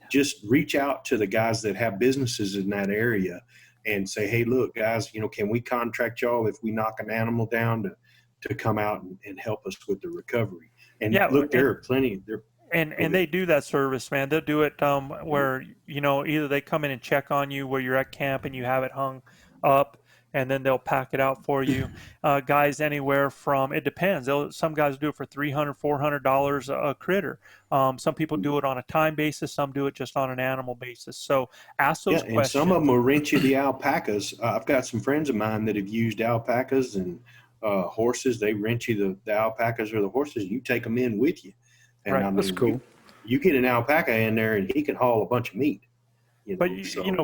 Just reach out to the guys that have businesses in that area and say, hey, look, guys, can we contract y'all if we knock an animal down to come out and help us with the recovery? And look, there are plenty. And they do that service, man. They'll do it where, either they come in and check on you where you're at camp and you have it hung up, and then they'll pack it out for you. Guys anywhere from, it depends. Some guys do it for $300, $400 a critter. Some people do it on a time basis. Some do it just on an animal basis. So ask those questions. And some of them will rent you the alpacas. I've got some friends of mine that have used alpacas and horses. They rent you the alpacas or the horses. You take them in with you. And right, that's cool. You get an alpaca in there, and he can haul a bunch of meat. But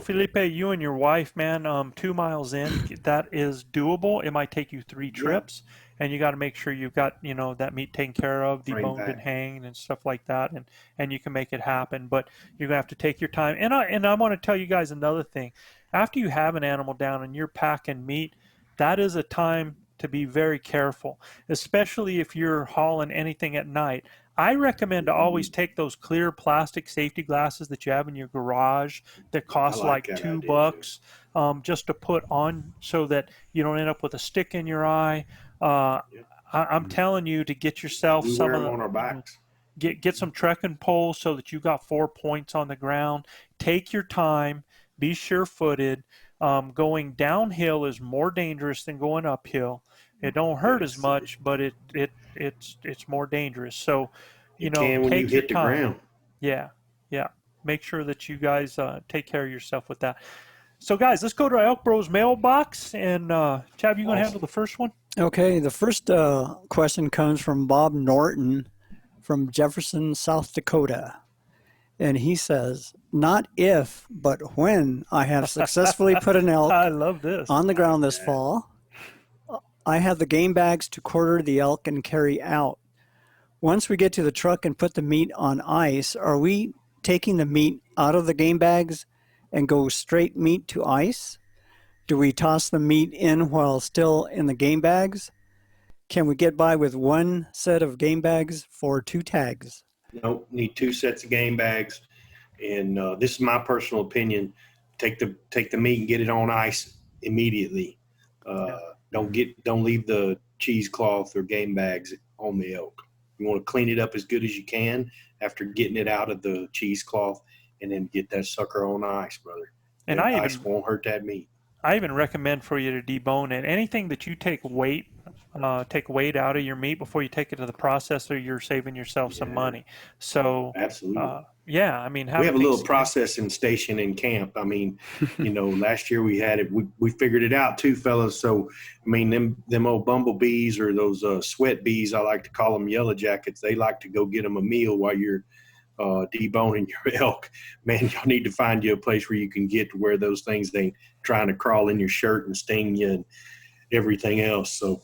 Felipe, you and your wife, man, 2 miles in, that is doable. It might take you 3 trips, and you got to make sure you've got that meat taken care of, deboned and hanged and stuff like that, and you can make it happen. But you're gonna have to take your time. And I want to tell you guys another thing. After you have an animal down and you're packing meat, that is a time to be very careful, especially if you're hauling anything at night. I recommend to always take those clear plastic safety glasses that you have in your garage that cost like $2 just to put on so that you don't end up with a stick in your eye. I'm telling you to get yourself some of them on our backs. Get some trekking poles so that you got 4 points on the ground. Take your time. Be sure-footed. Going downhill is more dangerous than going uphill. It don't hurt as much, but it's more dangerous. So, take your time. Yeah. Make sure that you guys take care of yourself with that. So, guys, let's go to our ElkBros mailbox. And, Chad, you going to handle the first one? Okay, the first question comes from Bob Norton from Jefferson, South Dakota. And he says, not if, but when I have successfully put an elk I love this. on the ground this fall, I have the game bags to quarter the elk and carry out. Once we get to the truck and put the meat on ice, are we taking the meat out of the game bags and go straight meat to ice? Do we toss the meat in while still in the game bags? Can we get by with one set of game bags for 2 tags? Nope, need 2 sets of game bags. And this is my personal opinion. Take the meat and get it on ice immediately. Don't leave the cheesecloth or game bags on the elk. You want to clean it up as good as you can after getting it out of the cheesecloth, and then get that sucker on ice, brother. And ice won't hurt that meat. I even recommend for you to debone it. Anything that you take weight out of your meat before you take it to the processor, you're saving yourself some money. So absolutely. We have a little processing station in camp. I mean, last year we had it. We figured it out too, fellas. So, I mean, them old bumblebees or those sweat bees, I like to call them yellow jackets. They like to go get them a meal while you're deboning your elk. Man, y'all need to find you a place where you can get to where those things ain't trying to crawl in your shirt and sting you and everything else. So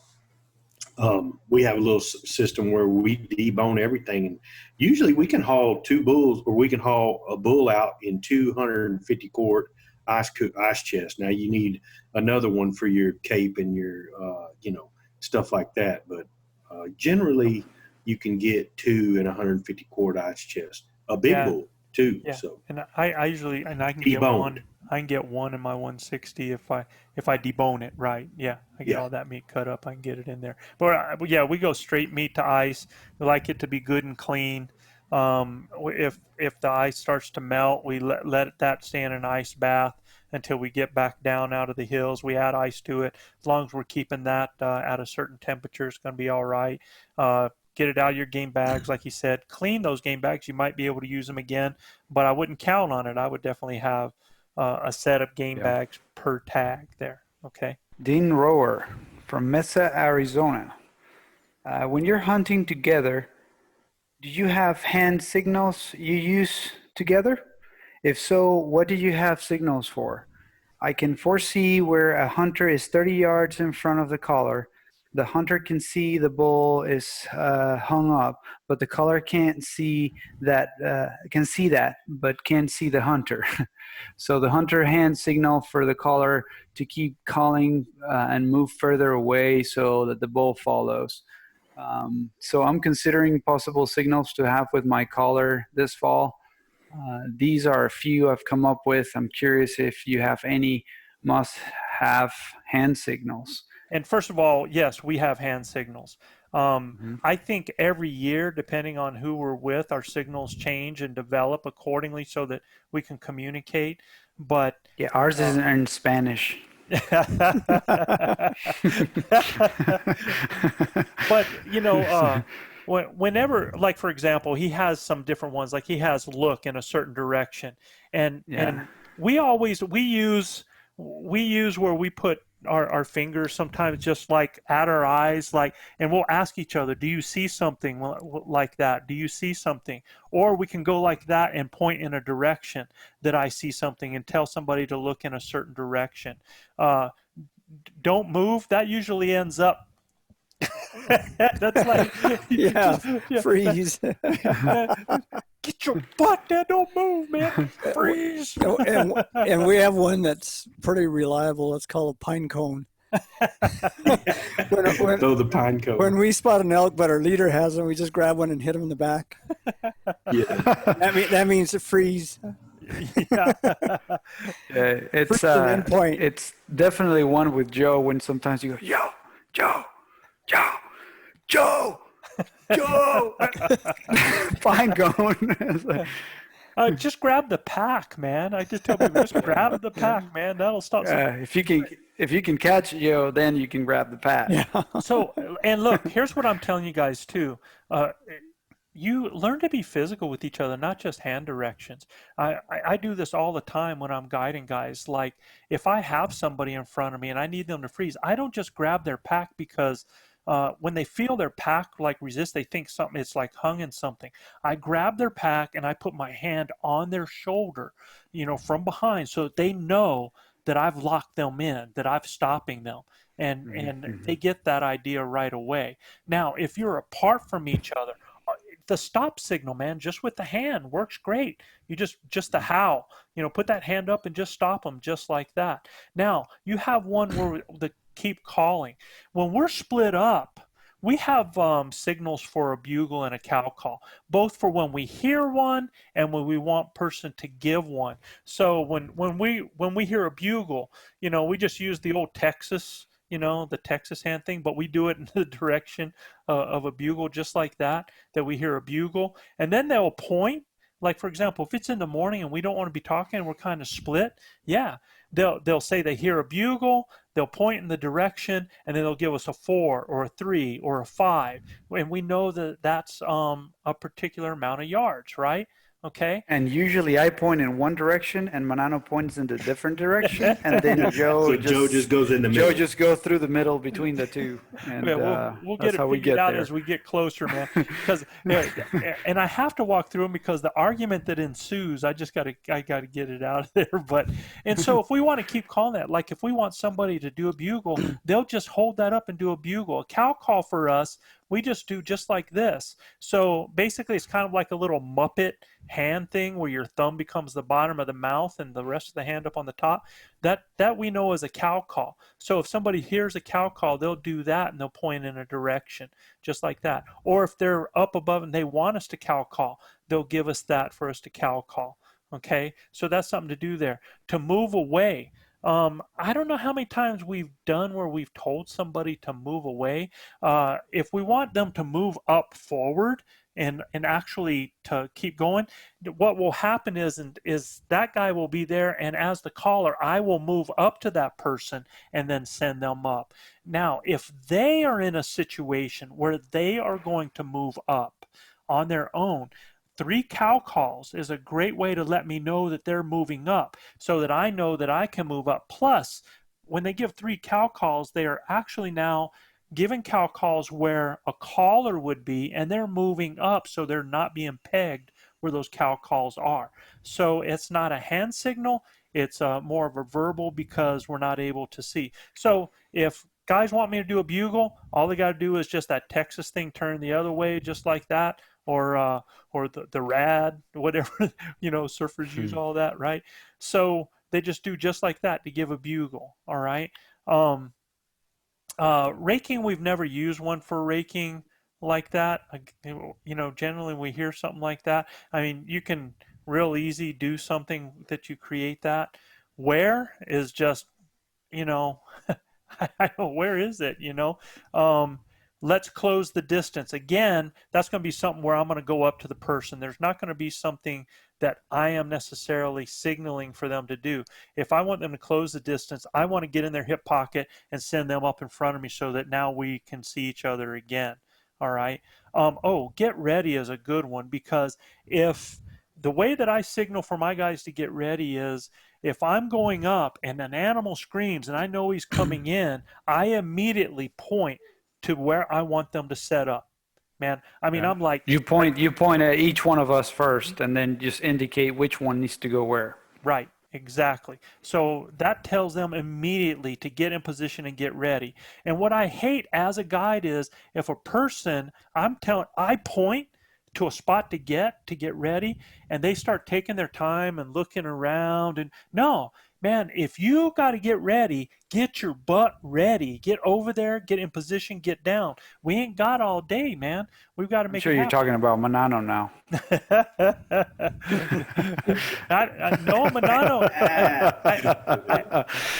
we have a little system where we debone everything, and usually we can haul 2 bulls, or we can haul a bull out in 250 quart ice chest. Now you need another one for your cape and your stuff like that, but generally you can get 2 in 150 quart ice chest, a big bull too. Yeah. So, and I usually I can get one. I can get one in my 160 if I debone it right. Yeah, I get all that meat cut up. I can get it in there. But we go straight meat to ice. We like it to be good and clean. If the ice starts to melt, we let that stay in an ice bath until we get back down out of the hills. We add ice to it. As long as we're keeping that at a certain temperature, it's going to be all right. Get it out of your game bags, like you said. Clean those game bags. You might be able to use them again, but I wouldn't count on it. I would definitely have a set of game bags per tag there. Okay. Dean Rower from Mesa, Arizona. When you're hunting together, do you have hand signals you use together? If so, what do you have signals for? I can foresee where a hunter is 30 yards in front of the collar. The hunter can see the bull is hung up, but the collar can't see that, but can't see the hunter. So the hunter hand signal for the collar to keep calling and move further away so that the bull follows. So I'm considering possible signals to have with my collar this fall. These are a few I've come up with. I'm curious if you have any must-have hand signals. And first of all, yes, we have hand signals. I think every year, depending on who we're with, our signals change and develop accordingly so that we can communicate. But Yeah, ours is in Spanish. But whenever, like for example, he has some different ones. Like he has look in a certain direction, and Yeah. we use where we put our fingers sometimes just like at our eyes, like, and we'll ask each other, do you see something like that? Do you see something? Or we can go like that and point in a direction that I see something and tell somebody to look in a certain direction. Don't move. That usually ends up that's like Yeah, yeah, freeze. get your butt there, don't move, man. Freeze. And we have one that's pretty reliable. It's called a pine cone. Throw the pine cone. When we spot an elk, but our leader has one, we just grab one and hit him in the back. Yeah. That means to freeze. It's endpoint. it's definitely one with Joe when sometimes you go, Joe, fine going. Just grab the pack, man. I just tell people, just grab the pack, man. That'll stop. If you can catch Joe, then you can grab the pack. Yeah. So, and look, here's what I'm telling you guys too. You learn to be physical with each other, not just hand directions. I do this all the time when I'm guiding guys. Like if I have somebody in front of me and I need them to freeze, I don't just grab their pack because when they feel their pack like resist, they think something, it's like hung in something. I grab their pack and I put my hand on their shoulder, from behind so that they know that I've locked them in, that I'm stopping them. And they get that idea right away. Now, if you're apart from each other, the stop signal, man, just with the hand works great. You just the how, put that hand up and just stop them just like that. Now, you have one where the keep calling. When we're split up, we have signals for a bugle and a cow call, both for when we hear one and when we want person to give one. So when we hear a bugle, we just use the old Texas, the Texas hand thing, but we do it in the direction of a bugle, just like that we hear a bugle. And then they'll point, like for example, if it's in the morning and we don't want to be talking and we're kind of split, they'll say they hear a bugle, they'll point in the direction, and then they'll give us a 4 or a 3 or a 5. And we know that that's a particular amount of yards, right? Okay. And usually I point in one direction and Manano points in the different direction, and then Joe just goes in the middle. Joe just goes through the middle between the two, and we'll get it figured out as we get closer, man. Because and I have to walk through them because the argument that ensues, I gotta get it out of there. And so if we want to keep calling that, like if we want somebody to do a bugle, they'll just hold that up and do a bugle. A cow call for us, we just do just like this. So basically it's kind of like a little Muppet hand thing where your thumb becomes the bottom of the mouth and the rest of the hand up on the top. That we know as a cow call. So if somebody hears a cow call, they'll do that and they'll point in a direction just like that. Or if they're up above and they want us to cow call, they'll give us that for us to cow call. Okay, so that's something to do there. To move away, I don't know how many times we've done where we've told somebody to move away. If we want them to move up forward and actually to keep going, what will happen is that guy will be there, and as the caller, I will move up to that person and then send them up. Now, if they are in a situation where they are going to move up on their own, 3 cow calls is a great way to let me know that they're moving up so that I know that I can move up. Plus, when they give 3 cow calls, they are actually now giving cow calls where a caller would be, and they're moving up so they're not being pegged where those cow calls are. So it's not a hand signal, it's more of a verbal because we're not able to see. So if guys want me to do a bugle, all they got to do is just that Texas thing turn the other way just like that, or the rad, whatever, surfers use all that, right? So they just do just like that to give a bugle, all right? Raking, we've never used one for raking like that. Generally we hear something like that. I mean, you can real easy do something that you create that. Where is just, I don't know, where is it, let's close the distance. Again, that's going to be something where I'm going to go up to the person. There's not going to be something that I am necessarily signaling for them to do. If I want them to close the distance, I want to get in their hip pocket and send them up in front of me so that now we can see each other again. All right. Get ready is a good one, because if the way that I signal for my guys to get ready is if I'm going up and an animal screams and I know he's coming in, I immediately point to where I want them to set up. Man, I mean, I'm like, you point at each one of us first, and then just indicate which one needs to go where. right, exactly. So that tells them immediately to get in position and get ready. And what I hate as a guide is if a person, I point to a spot to get ready, and they start taking their time and looking around. And no, man, if you got to get ready, get your butt ready. Get over there, get in position, get down. We ain't got all day, man. We've got to make it happen. You're talking about Manano now. No, Manano.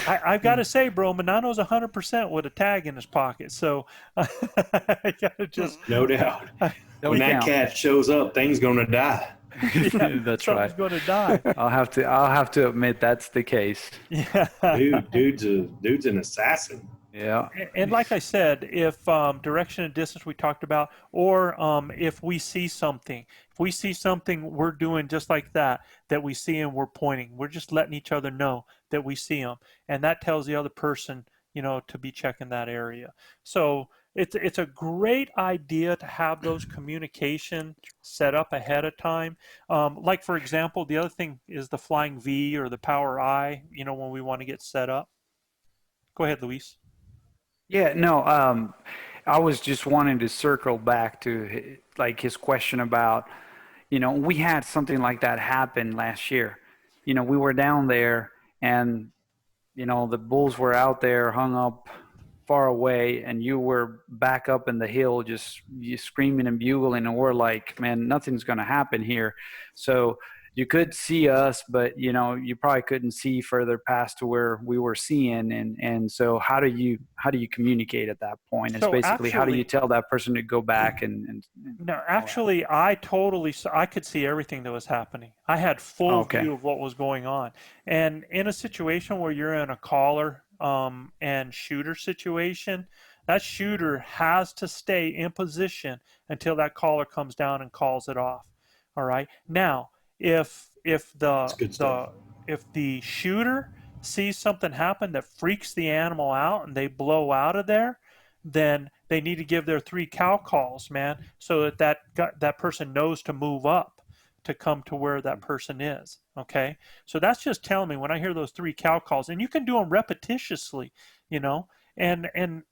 I've got to say, bro, Manano's 100% with a tag in his pocket. So I got to just. No doubt. When that cat shows up, things gonna die. That's right. Something's going to die. I'll have to admit that's the case. Yeah. Dude's an assassin. Yeah. And like I said, if direction and distance we talked about, or if we see something, we're doing just like that we see and we're pointing. We're just letting each other know that we see them, and that tells the other person, to be checking that area. So it's a great idea to have those communication set up ahead of time. Like, for example, the other thing is the flying V or the power I, when we want to get set up. Go ahead, Luis. Yeah, no, I was just wanting to circle back to like his question about, we had something like that happen last year. We were down there and, the bulls were out there hung up far away, and you were back up in the hill just screaming and bugling, and we're like, man, nothing's going to happen here. So you could see us, but you probably couldn't see further past to where we were seeing. And so how do you communicate at that point? It's basically, how do you tell that person to go back and no, actually, I could see everything that was happening. I had full view of what was going on. And in a situation where you're in a caller and shooter situation, that shooter has to stay in position until that caller comes down and calls it off. All right. Now, if the shooter sees something happen that freaks the animal out and they blow out of there, then they need to give their 3 cow calls, man, so that person knows to move up to come to where that person is. Okay, so that's just telling me when I hear those 3 cow calls, and you can do them repetitiously, and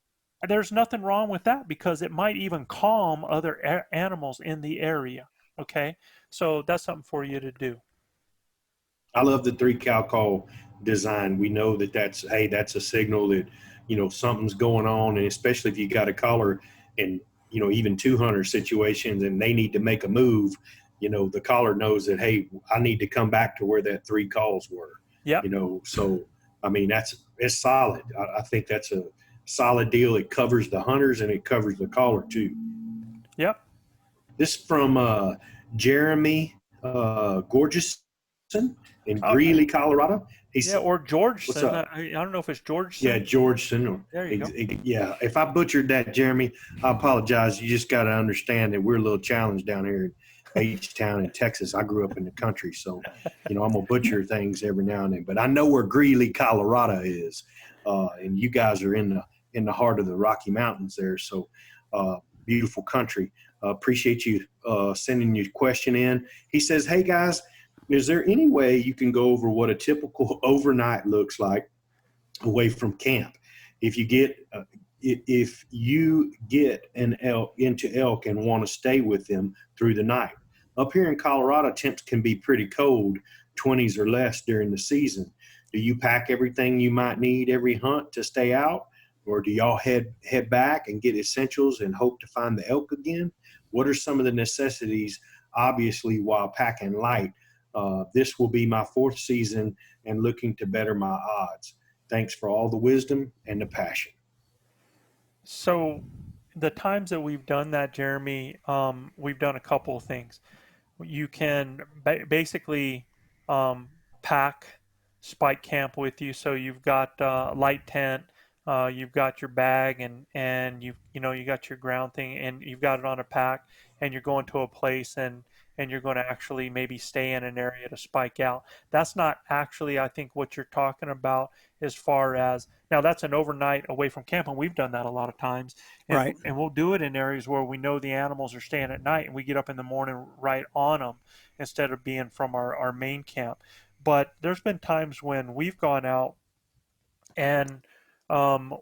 there's nothing wrong with that, because it might even calm other animals in the area. Okay, so that's something for you to do. I love the 3 cow call design. We know that's a signal that, something's going on, and especially if you got a caller in, even 200 situations and they need to make a move, the caller knows that, hey, I need to come back to where that 3 calls were. Yeah. So, I mean, it's solid. I think that's a solid deal. It covers the hunters and it covers the caller too. Yep. This is from Jeremy Gorgeson in Greeley, Colorado. Or Georgeson. I don't know if it's Georgeson. Yeah, Georgeson. There you go. Yeah, if I butchered that, Jeremy, I apologize. You just got to understand that we're a little challenged down here in H-Town in Texas. I grew up in the country, so, I'm going to butcher things every now and then. But I know where Greeley, Colorado is, and you guys are in the heart of the Rocky Mountains there, so beautiful country. Appreciate you sending your question in. He says, hey, guys, is there any way you can go over what a typical overnight looks like away from camp? If you get an elk into elk and want to stay with them through the night. Up here in Colorado, temps can be pretty cold, 20s or less during the season. Do you pack everything you might need every hunt to stay out? Or do y'all head back and get essentials and hope to find the elk again? What are some of the necessities, obviously, while packing light? This will be my 4th season and looking to better my odds. Thanks for all the wisdom and the passion. So the times that we've done that, Jeremy, we've done a couple of things. You can basically um, pack spike camp with you, so you've got a light tent, you've got your bag, and you got your ground thing, and you've got it on a pack, and you're going to a place, and you're going to actually maybe stay in an area to spike out. That's not actually, I think, what you're talking about as far as now. That's an overnight away from camp, and we've done that a lot of times, Right. and we'll do it in areas where we know the animals are staying at night, and we get up in the morning right on them instead of being from our main camp. But there's been times when we've gone out and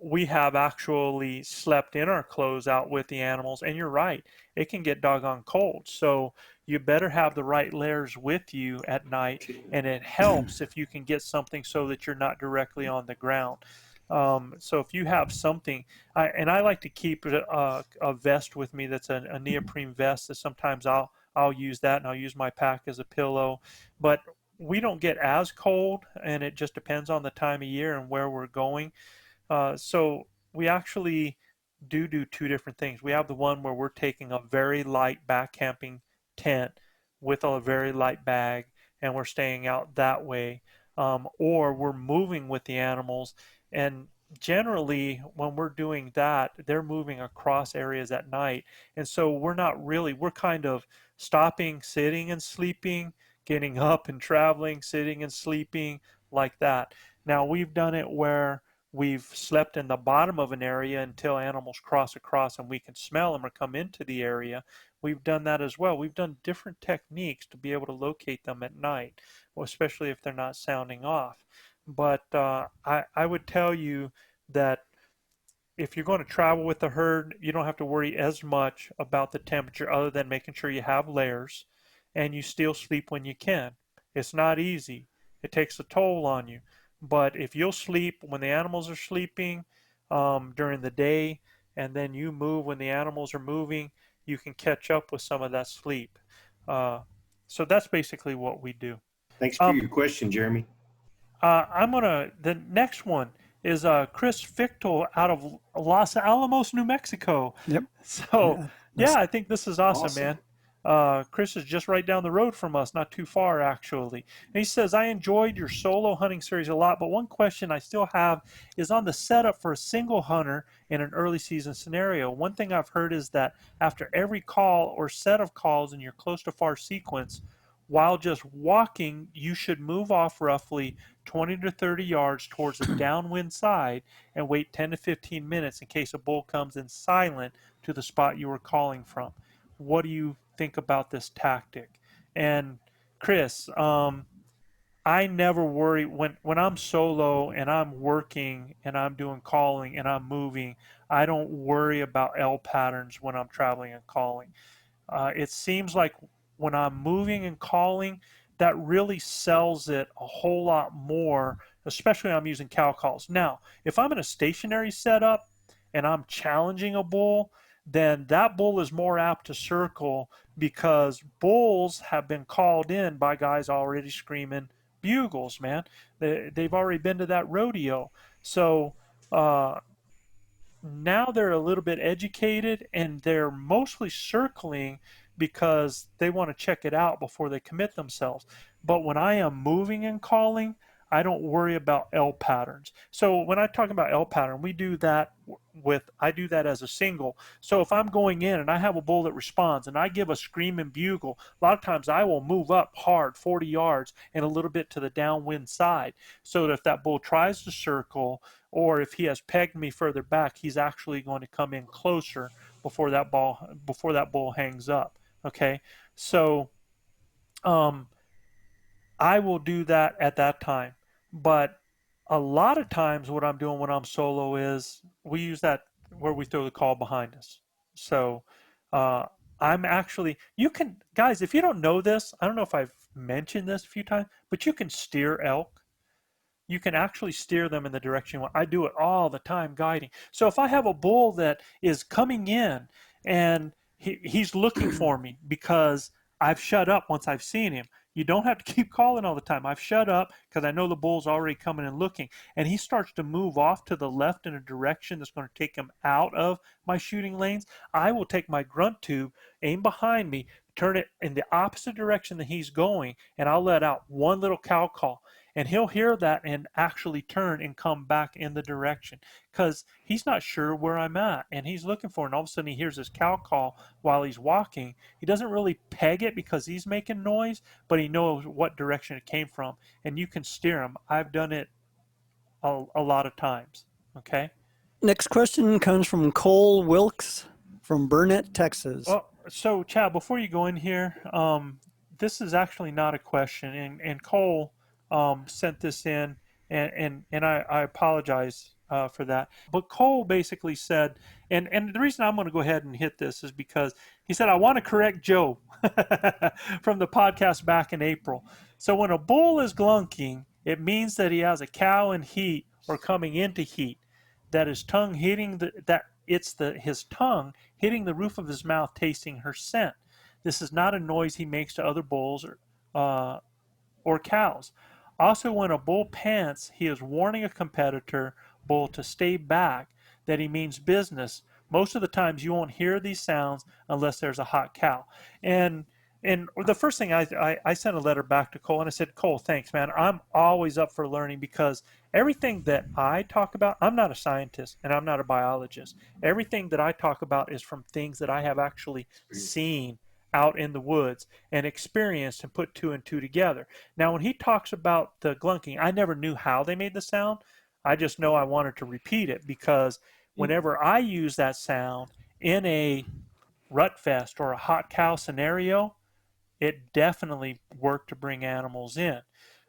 we have actually slept in our clothes out with the animals. And you're right, it can get doggone cold. So you better have the right layers with you at night. And it helps if you can get something so that you're not directly on the ground. So if you have something, and I like to keep a vest with me that's a neoprene vest that sometimes I'll use that, and I'll use my pack as a pillow. But we don't get as cold, and it just depends on the time of year and where we're going. So we actually do two different things. We have the one where we're taking a very light back camping tent with a very light bag, and we're staying out that way. Or we're moving with the animals, and generally when we're doing that, they're moving across areas at night, and so we're kind of stopping, sitting and sleeping, getting up and traveling, sitting and sleeping, like that. Now we've done it where we've slept in the bottom of an area until animals cross across and we can smell them or come into the area. We've done that as well. We've done different techniques to be able to locate them at night, especially if they're not sounding off. But I would tell you that if you're going to travel with the herd, you don't have to worry as much about the temperature other than making sure you have layers and you still sleep when you can. It's not easy. It takes a toll on you. But if you'll sleep when the animals are sleeping during the day, and then you move when the animals are moving, you can catch up with some of that sleep. Uh, so that's basically what we do. Thanks for Um, your question, Jeremy. the next one is Chris Fichtel out of Los Alamos, New Mexico. Yep. So, Yeah. yeah, I think this is awesome, Awesome. man. Chris is just right down the road from us, not too far, actually. And he says, I enjoyed your solo hunting series a lot, but one question I still have is on the setup for a single hunter in an early season scenario. One thing I've heard is that after every call or set of calls in your close to far sequence, while just walking, you should move off roughly 20 to 30 yards towards the downwind side and wait 10 to 15 minutes in case a bull comes in silent to the spot you were calling from. What do you think about this tactic? And Chris, I never worry when I'm solo and I'm working and I'm doing calling and I'm moving. I don't worry about L patterns when I'm traveling and calling. It seems like when I'm moving and calling, that really sells it a whole lot more, especially when I'm using cow calls. Now, if I'm in a stationary setup and I'm challenging a bull, then that bull is more apt to circle because bulls have been called in by guys already screaming bugles, man. They've already been to that rodeo. So, uh, now they're a little bit educated and they're mostly circling because they want to check it out before they commit themselves. But when I am moving and calling, I don't worry about L patterns. So when I talk about L pattern, we do that I do that as a single. So if I'm going in and I have a bull that responds and I give a scream and bugle, a lot of times I will move up hard 40 yards and a little bit to the downwind side so that if that bull tries to circle or if he has pegged me further back, he's actually going to come in closer before that bull hangs up. Okay, so um, I will do that at that time. But a lot of times, what I'm doing when I'm solo is we use that where we throw the call behind us. So uh, I'm actually, you can, guys, if you don't know this, I don't know if I've mentioned this a few times, but you can steer elk. You can actually steer them in the direction you want. I do it all the time guiding. So if I have a bull that is coming in and he's looking for me because I've shut up once I've seen him, You don't have to keep calling all the time. I've shut up because I know the bull's already coming and looking. And he starts to move off to the left in a direction that's going to take him out of my shooting lanes. I will take my grunt tube, aim behind me, turn it in the opposite direction that he's going, and I'll let out one little cow call. And he'll hear that and actually turn and come back in the direction because he's not sure where I'm at. And he's looking for it. And all of a sudden he hears this cow call while he's walking. He doesn't really peg it because he's making noise, but he knows what direction it came from. And you can steer him. I've done it a lot of times. Okay? Next question comes from Cole Wilkes from Burnett, Texas. Well, so Chad, before you go in here, this is actually not a question. And Cole sent this in, and I apologize for that. But Cole basically said, and the reason I'm going to go ahead and hit this is because he said, I want to correct Joe from the podcast back in April. So when a bull is glunking, it means that he has a cow in heat or coming into heat, that his tongue hitting his tongue hitting the roof of his mouth, tasting her scent. This is not a noise he makes to other bulls or cows. Also, when a bull pants, he is warning a competitor bull to stay back, that he means business. Most of the times you won't hear these sounds unless there's a hot cow. And the first thing I sent a letter back to Cole and I said, Cole, thanks, man. I'm always up for learning because everything that I talk about, I'm not a scientist and I'm not a biologist. Everything that I talk about is from things that I have actually seen out in the woods and experienced and put two and two together. Now, when he talks about the glunking, I never knew how they made the sound. I just know I wanted to repeat it because whenever I use that sound in a rut fest or a hot cow scenario, it definitely worked to bring animals in.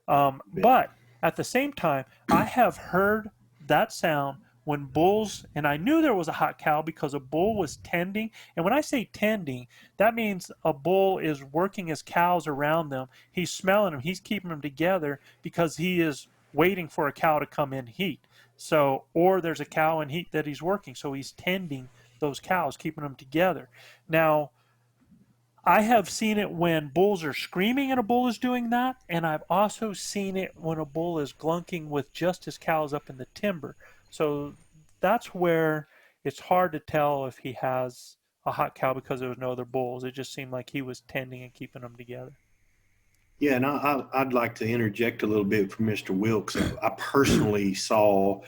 But at the same time, I have heard that sound when bulls, and I knew there was a hot cow because a bull was tending. And when I say tending, that means a bull is working his cows around them. He's smelling them. He's keeping them together because he is waiting for a cow to come in heat. So, or there's a cow in heat that he's working. So he's tending those cows, keeping them together. Now, I have seen it when bulls are screaming and a bull is doing that, and I've also seen it when a bull is glunking with just his cows up in the timber. So that's where it's hard to tell if he has a hot cow because there was no other bulls. It just seemed like he was tending and keeping them together. Yeah, and I'd like to interject a little bit from Mr. Wilkes. I personally saw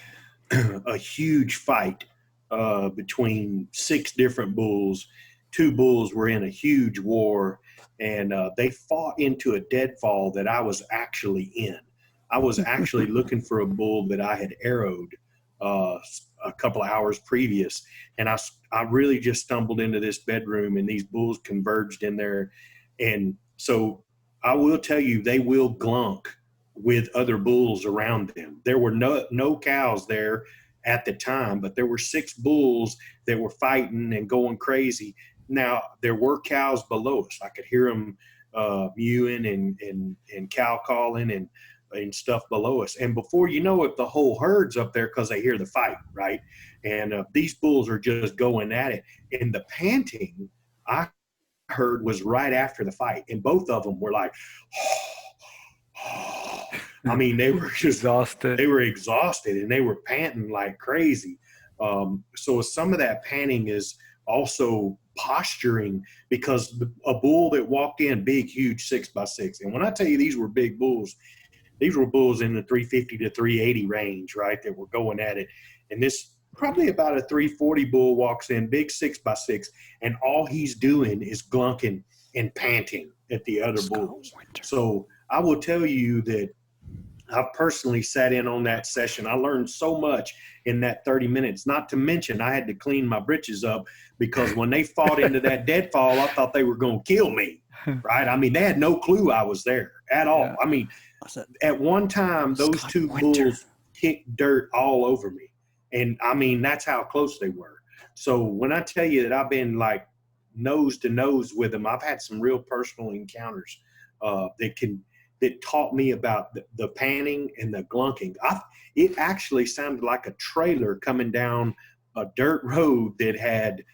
a huge fight between 6 different bulls. 2 bulls were in a huge war, and they fought into a deadfall that I was actually in. I was actually looking for a bull that I had arrowed a couple of hours previous, and I really just stumbled into this bedroom, and these bulls converged in there. And so I will tell you, they will glunk with other bulls around them. There were no cows there at the time, but there were 6 bulls that were fighting and going crazy. Now, there were cows below us. I could hear them mewing and cow calling and stuff below us. And before you know it, the whole herd's up there because they hear the fight, right? And these bulls are just going at it. And the panting I heard was right after the fight. And both of them were like, I mean, they were just exhausted. They were exhausted and they were panting like crazy. So some of that panting is also posturing, because a bull that walked in big, huge 6x6. And when I tell you these were big bulls, these were bulls in the 350 to 380 range, right, that were going at it. And this probably about a 340 bull walks in, big 6x6, and all he's doing is glunking and panting at the other bulls. So I will tell you that I've personally sat in on that session. I learned so much in that 30 minutes, not to mention I had to clean my britches up because when they fought into that deadfall, I thought they were going to kill me, right? I mean, they had no clue I was there at all. Yeah. I mean, at one time, those 2 bulls kicked dirt all over me. And, I mean, that's how close they were. So when I tell you that I've been, like, nose to nose with them, I've had some real personal encounters that taught me about the panning and the glunking. It actually sounded like a trailer coming down a dirt road that had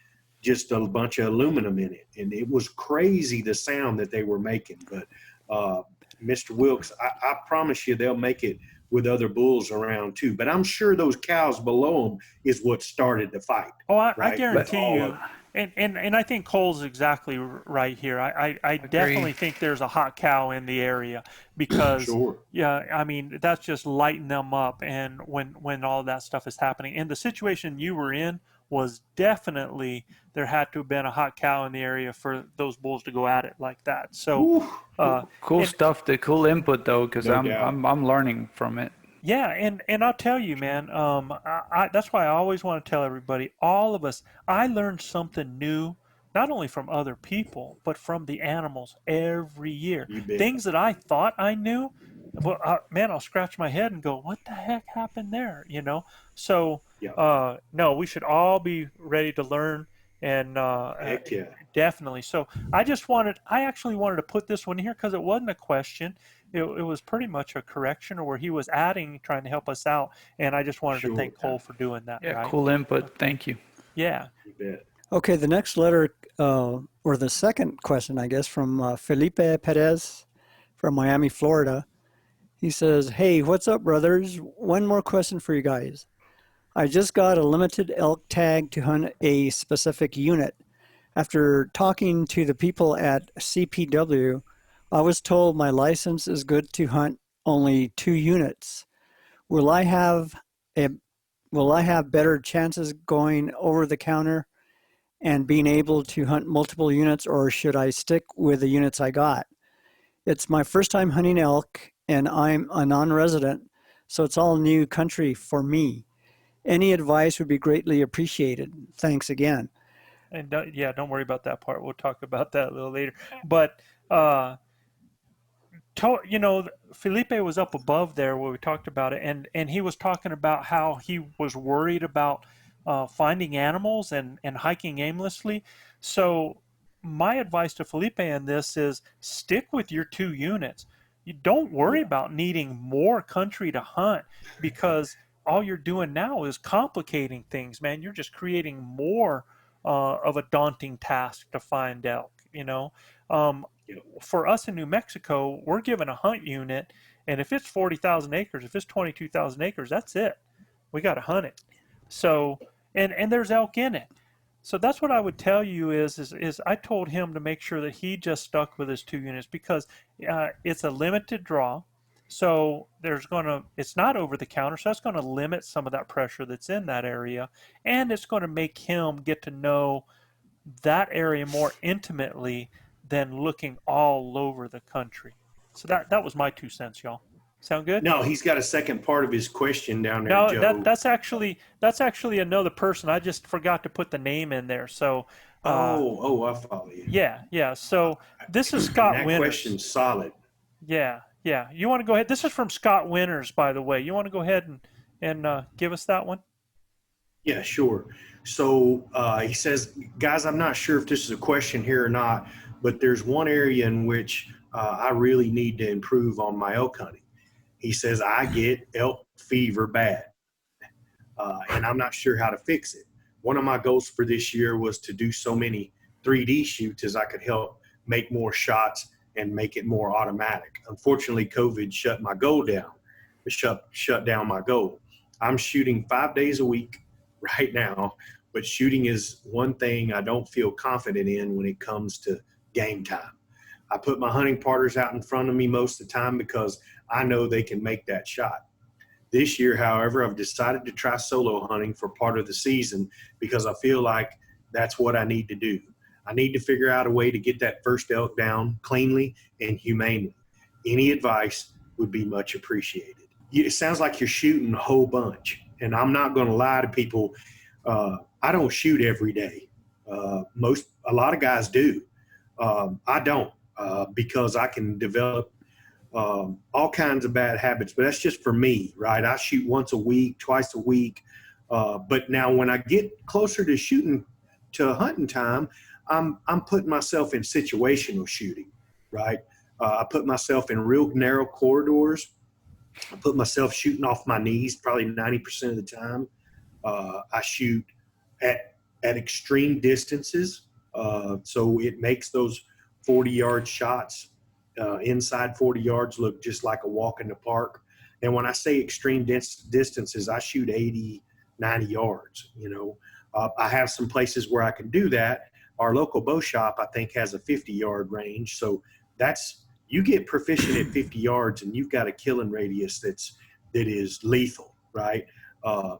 just a bunch of aluminum in it. And it was crazy, the sound that they were making. But Mr. Wilkes, I promise you they'll make it with other bulls around too. But I'm sure those cows below them is what started the fight. Oh, I right? guarantee you. And I think Cole's exactly right here. I definitely think there's a hot cow in the area because, Sure. yeah, I mean, that's just lighting them up. And when all that stuff is happening, and the situation you were in was definitely there had to have been a hot cow in the area for those bulls to go at it like that. So, Cool stuff, the cool input though, because No I'm doubt. I'm learning from it. yeah, and I'll tell you, man, that's why I always want to tell everybody, all of us, I learned something new, not only from other people, but from the animals every year. You bet. Things that I thought I knew, well, man, I'll scratch my head and go, what the heck happened there? You know? So, Yeah. no, we should all be ready to learn and Heck yeah. definitely. So I actually wanted to put this one here because it wasn't a question. It was pretty much a correction or where he was adding, trying to help us out. And I just wanted to Sure. thank Cole for doing that. Yeah, right? cool input. Thank you. Yeah. You bet. Okay, the next letter, or the second question, I guess, from Felipe Perez from Miami, Florida. He says, "Hey, what's up, brothers? One more question for you guys. I just got a limited elk tag to hunt a specific unit. After talking to the people at CPW, I was told my license is good to hunt only 2 units. Will I have better chances going over the counter and being able to hunt multiple units, or should I stick with the units I got? It's my first time hunting elk, and I'm a non-resident, so it's all new country for me. Any advice would be greatly appreciated. Thanks again." And don't worry about that part. We'll talk about that a little later. But, uh, Felipe was up above there where we talked about it, and he was talking about how he was worried about finding animals and hiking aimlessly. So my advice to Felipe in this is stick with your 2 units. You don't worry about needing more country to hunt because all you're doing now is complicating things, man. You're just creating more of a daunting task to find elk, For us in New Mexico, we're given a hunt unit, and if it's 40,000 acres, if it's 22,000 acres, that's it. We got to hunt it. So, and there's elk in it. So that's what I would tell you is I told him to make sure that he just stuck with his 2 units because it's a limited draw. So it's not over the counter, so that's going to limit some of that pressure that's in that area, and it's going to make him get to know that area more intimately than looking all over the country. So that was my 2 cents, y'all. Sound good? No, he's got a second part of his question down there, No, Joe. that's actually another person. I just forgot to put the name in there. So I follow you. yeah. So this is Scott That Winters. question's solid. Yeah. You want to go ahead? This is from Scott Winters, by the way. You want to go ahead and give us that one? Yeah, sure. So he says, guys, I'm not sure if this is a question here or not, but there's one area in which I really need to improve on my elk hunting. He says, I get elk fever bad, and I'm not sure how to fix it. One of my goals for this year was to do so many 3D shoots as I could help make more shots and make it more automatic. Unfortunately, COVID shut my goal down. It shut down my goal. I'm shooting 5 days a week right now, but shooting is one thing I don't feel confident in when it comes to game time. I put my hunting partners out in front of me most of the time because I know they can make that shot. This year, however, I've decided to try solo hunting for part of the season because I feel like that's what I need to do. I need to figure out a way to get that first elk down cleanly and humanely. Any advice would be much appreciated. It sounds like you're shooting a whole bunch, and I'm not going to lie to people. I don't shoot every day. A lot of guys do. I don't because I can develop all kinds of bad habits, but that's just for me, right? I shoot once a week, twice a week. But now when I get closer to shooting to hunting time, I'm putting myself in situational shooting, right? I put myself in real narrow corridors. I put myself shooting off my knees probably 90% of the time. I shoot at extreme distances. So it makes those 40-yard shots inside 40 yards look just like a walk in the park. And when I say extreme distances, I shoot 80, 90 yards, I have some places where I can do that. Our local bow shop, I think, has a 50-yard range. So you get proficient at 50 yards and you've got a killing radius that is lethal, right?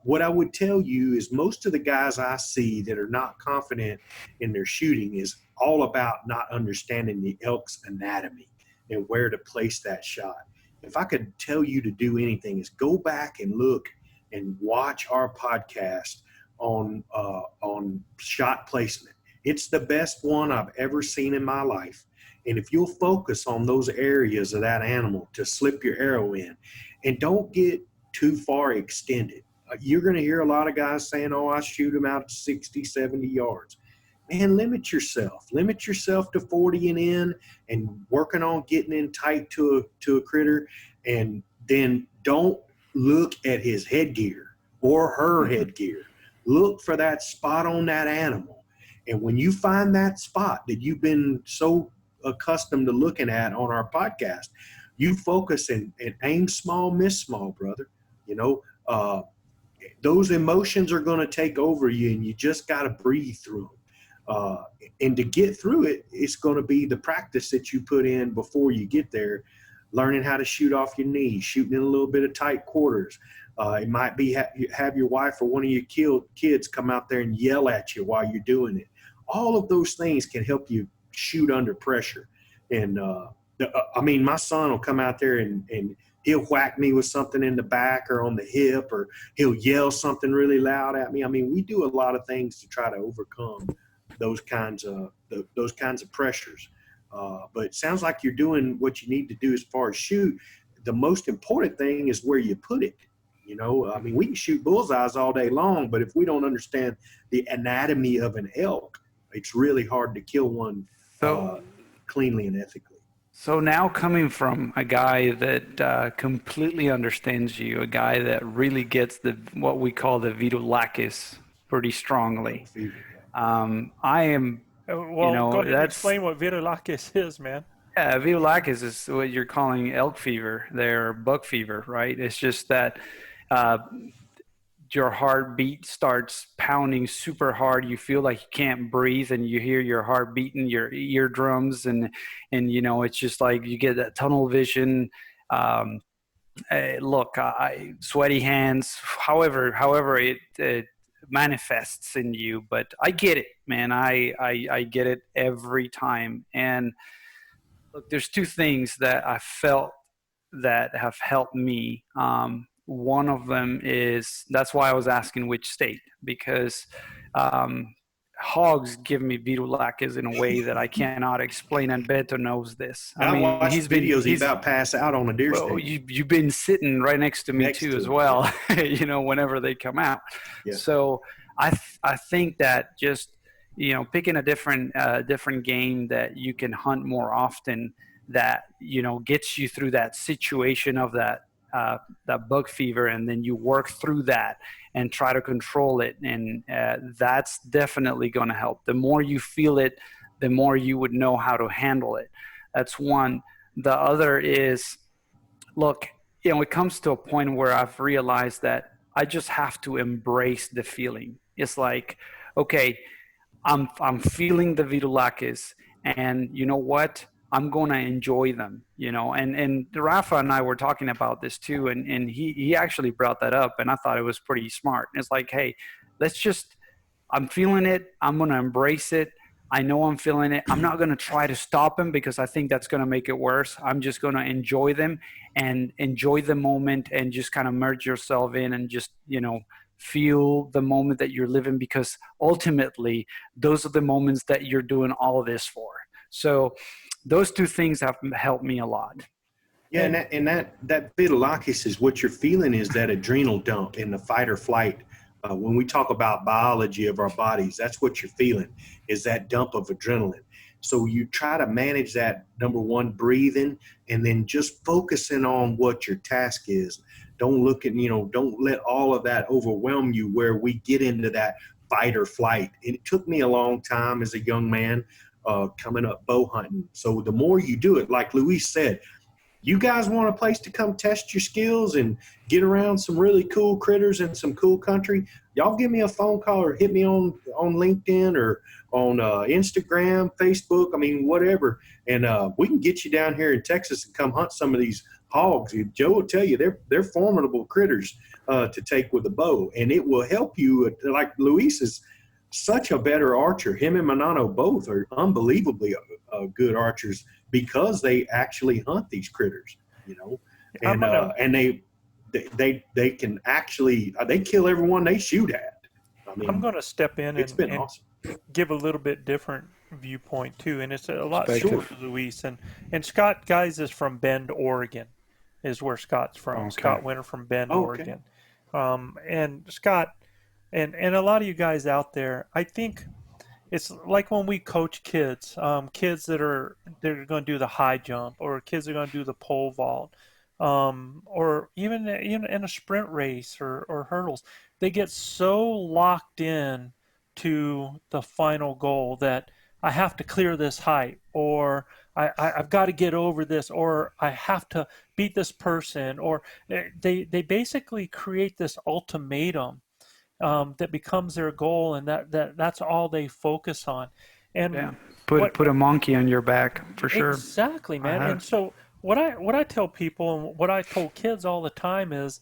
What I would tell you is most of the guys I see that are not confident in their shooting is all about not understanding the elk's anatomy and where to place that shot. If I could tell you to do anything, is go back and look and watch our podcast on shot placement. It's the best one I've ever seen in my life. And if you'll focus on those areas of that animal to slip your arrow in, and don't get too far extended. You're going to hear a lot of guys saying, oh, I shoot them out to 60, 70 yards. Man, limit yourself. Limit yourself to 40 and in, and working on getting in tight to a critter. And then don't look at his headgear or her headgear. Look for that spot on that animal. And when you find that spot that you've been so accustomed to looking at on our podcast, you focus and aim small, miss small, brother. Those emotions are going to take over you, and you just got to breathe through them. And to get through it, it's going to be the practice that you put in before you get there, learning how to shoot off your knees, shooting in a little bit of tight quarters. It might be have your wife or one of your kids come out there and yell at you while you're doing it. All of those things can help you shoot under pressure. And my son will come out there and he'll whack me with something in the back or on the hip, or he'll yell something really loud at me. We do a lot of things to try to overcome those kinds of pressures. But it sounds like you're doing what you need to do as far as shoot. The most important thing is where you put it. We can shoot bullseyes all day long, but if we don't understand the anatomy of an elk, it's really hard to kill one cleanly and ethically. So now, coming from a guy that completely understands you, a guy that really gets what we call the Vito Lacus pretty strongly, I am. Well, go ahead and explain what Vito Lacus is, man. Yeah, Vito Lacus is what you're calling elk fever, their buck fever, right? It's just that your heartbeat starts pounding super hard. You feel like you can't breathe, and you hear your heart beating your eardrums, and it's just like you get that tunnel vision. Sweaty hands, however it manifests in you. But I get it, man. I get it every time. And look, there's two things that I felt that have helped me. One of them is, that's why I was asking which state, because hogs give me Vito Lacus in a way that I cannot explain, and Beto knows this. I watch videos, he's about pass out on a deer stand. You've been sitting right next to me as well, whenever they come out. Yeah. So I think that just, picking a different game that you can hunt more often, that, gets you through that situation of that buck fever, and then you work through that and try to control it, and that's definitely going to help. The more you feel it, the more you would know how to handle it. That's one. The other is, look, it comes to a point where I've realized that I just have to embrace the feeling. It's like, okay, I'm feeling the Vito Lacus, and you know what? I'm going to enjoy them, and Rafa and I were talking about this too. And he actually brought that up, and I thought it was pretty smart. It's like, hey, I'm feeling it. I'm going to embrace it. I know I'm feeling it. I'm not going to try to stop them, because I think that's going to make it worse. I'm just going to enjoy them and enjoy the moment, and just kind of merge yourself in, and just, feel the moment that you're living, because ultimately those are the moments that you're doing all of this for. So those two things have helped me a lot. Yeah, and that Vito Lacus is what you're feeling, is that adrenal dump in the fight or flight. When we talk about biology of our bodies, that's what you're feeling, is that dump of adrenaline. So you try to manage that, number one, breathing, and then just focusing on what your task is. Don't don't let all of that overwhelm you, where we get into that fight or flight. It took me a long time as a young man coming up bow hunting. So the more you do it, like Luis said, you guys want a place to come test your skills and get around some really cool critters and some cool country, y'all give me a phone call or hit me on LinkedIn or on Instagram, Facebook, I mean, whatever. And we can get you down here in Texas and come hunt some of these hogs. Joe will tell you they're formidable critters to take with a bow, and it will help you. Like Luis is such a better archer. Him and Manano both are unbelievably good archers because they actually hunt these critters, you know, and they can actually they kill everyone they shoot at. I mean, I'm going to step in and awesome. give a little bit different viewpoint too, and it's a lot Perspective. shorter, Luis. And Scott, guys, is from Bend, Oregon, is where Scott's from. Okay. Scott Winter from Bend, Okay. Oregon. And Scott, and a lot of you guys out there, I think it's like when we coach kids, kids they're going to do the high jump, or kids are going to do the pole vault, or even in a sprint race or hurdles, they get so locked in to the final goal that I have to clear this height, or I've got to get over this, or I have to beat this person, or they basically create this ultimatum that becomes their goal, and that's all they focus on. And Yeah. Put a monkey on your back for sure. exactly, man. And so what I tell people, and what I told kids all the time is,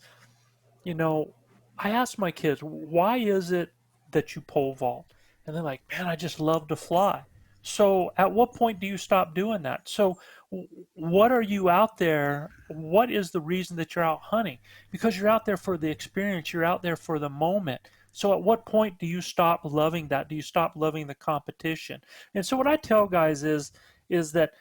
you know, I ask my kids, why is it that you pole vault? And they're like, man, I just love to fly. So at what point do you stop doing that? So what are you out there? What is the reason that you're out hunting? Because you're out there for the experience. You're out there for the moment. So at what point do you stop loving that? Do you stop loving the competition? And so what I tell guys is that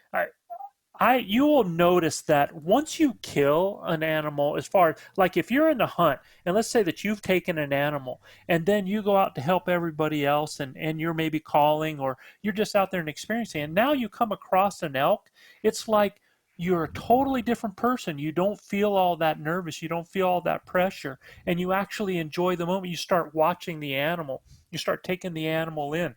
you will notice that once you kill an animal, as far as like if you're in the hunt, and let's say that you've taken an animal and then you go out to help everybody else, and you're maybe calling, or you're just out there and experiencing, and now you come across an elk, it's like you're a totally different person. You don't feel all that nervous. You don't feel all that pressure, and you actually enjoy the moment. You start watching the animal. You start taking the animal in.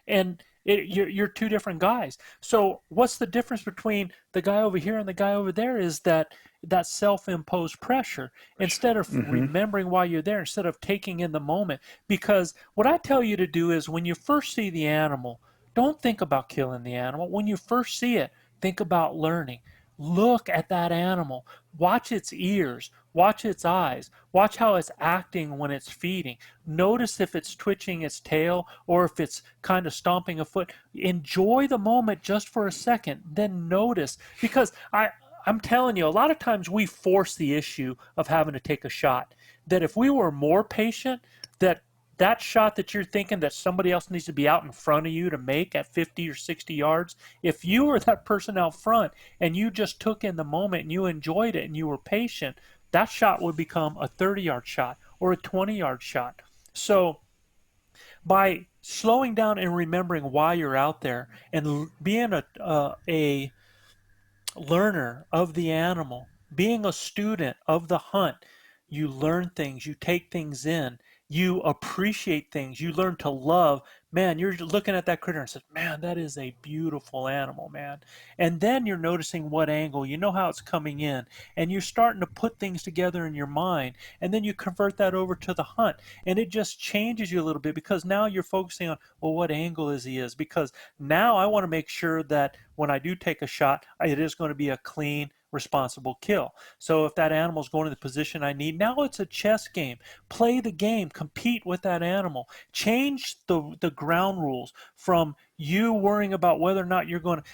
And you're two different guys. So what's the difference between the guy over here and the guy over there is that self-imposed pressure. Instead of remembering why you're there, instead of taking in the moment. Because what I tell you to do is when you first see the animal, don't think about killing the animal. When you first see it, think about learning. Look at that animal. Watch its ears. Watch its eyes. Watch how it's acting when it's feeding. Notice if it's twitching its tail or if it's kind of stomping a foot. Enjoy the moment just for a second. Then notice. Because I'm telling you, a lot of times we force the issue of having to take a shot. That if we were more patient, that shot that you're thinking that somebody else needs to be out in front of you to make at 50 or 60 yards, if you were that person out front and you just took in the moment and you enjoyed it and you were patient, that shot would become a 30-yard shot or a 20-yard shot. So by slowing down and remembering why you're out there and being a learner of the animal, being a student of the hunt, you learn things, you take things in, you appreciate things, you learn to love. Man, you're looking at that critter and says, man, that is a beautiful animal, man. And then you're noticing what angle, you know how it's coming in, and you're starting to put things together in your mind, and then you convert that over to the hunt, and it just changes you a little bit because now you're focusing on, well, what angle is he is? Because now I want to make sure that when I do take a shot, it is going to be a clean, responsible kill. So if that animal's going to the position I need, now it's a chess game. Play the game, compete with that animal. Change the ground rules from you worrying about whether or not you're going to.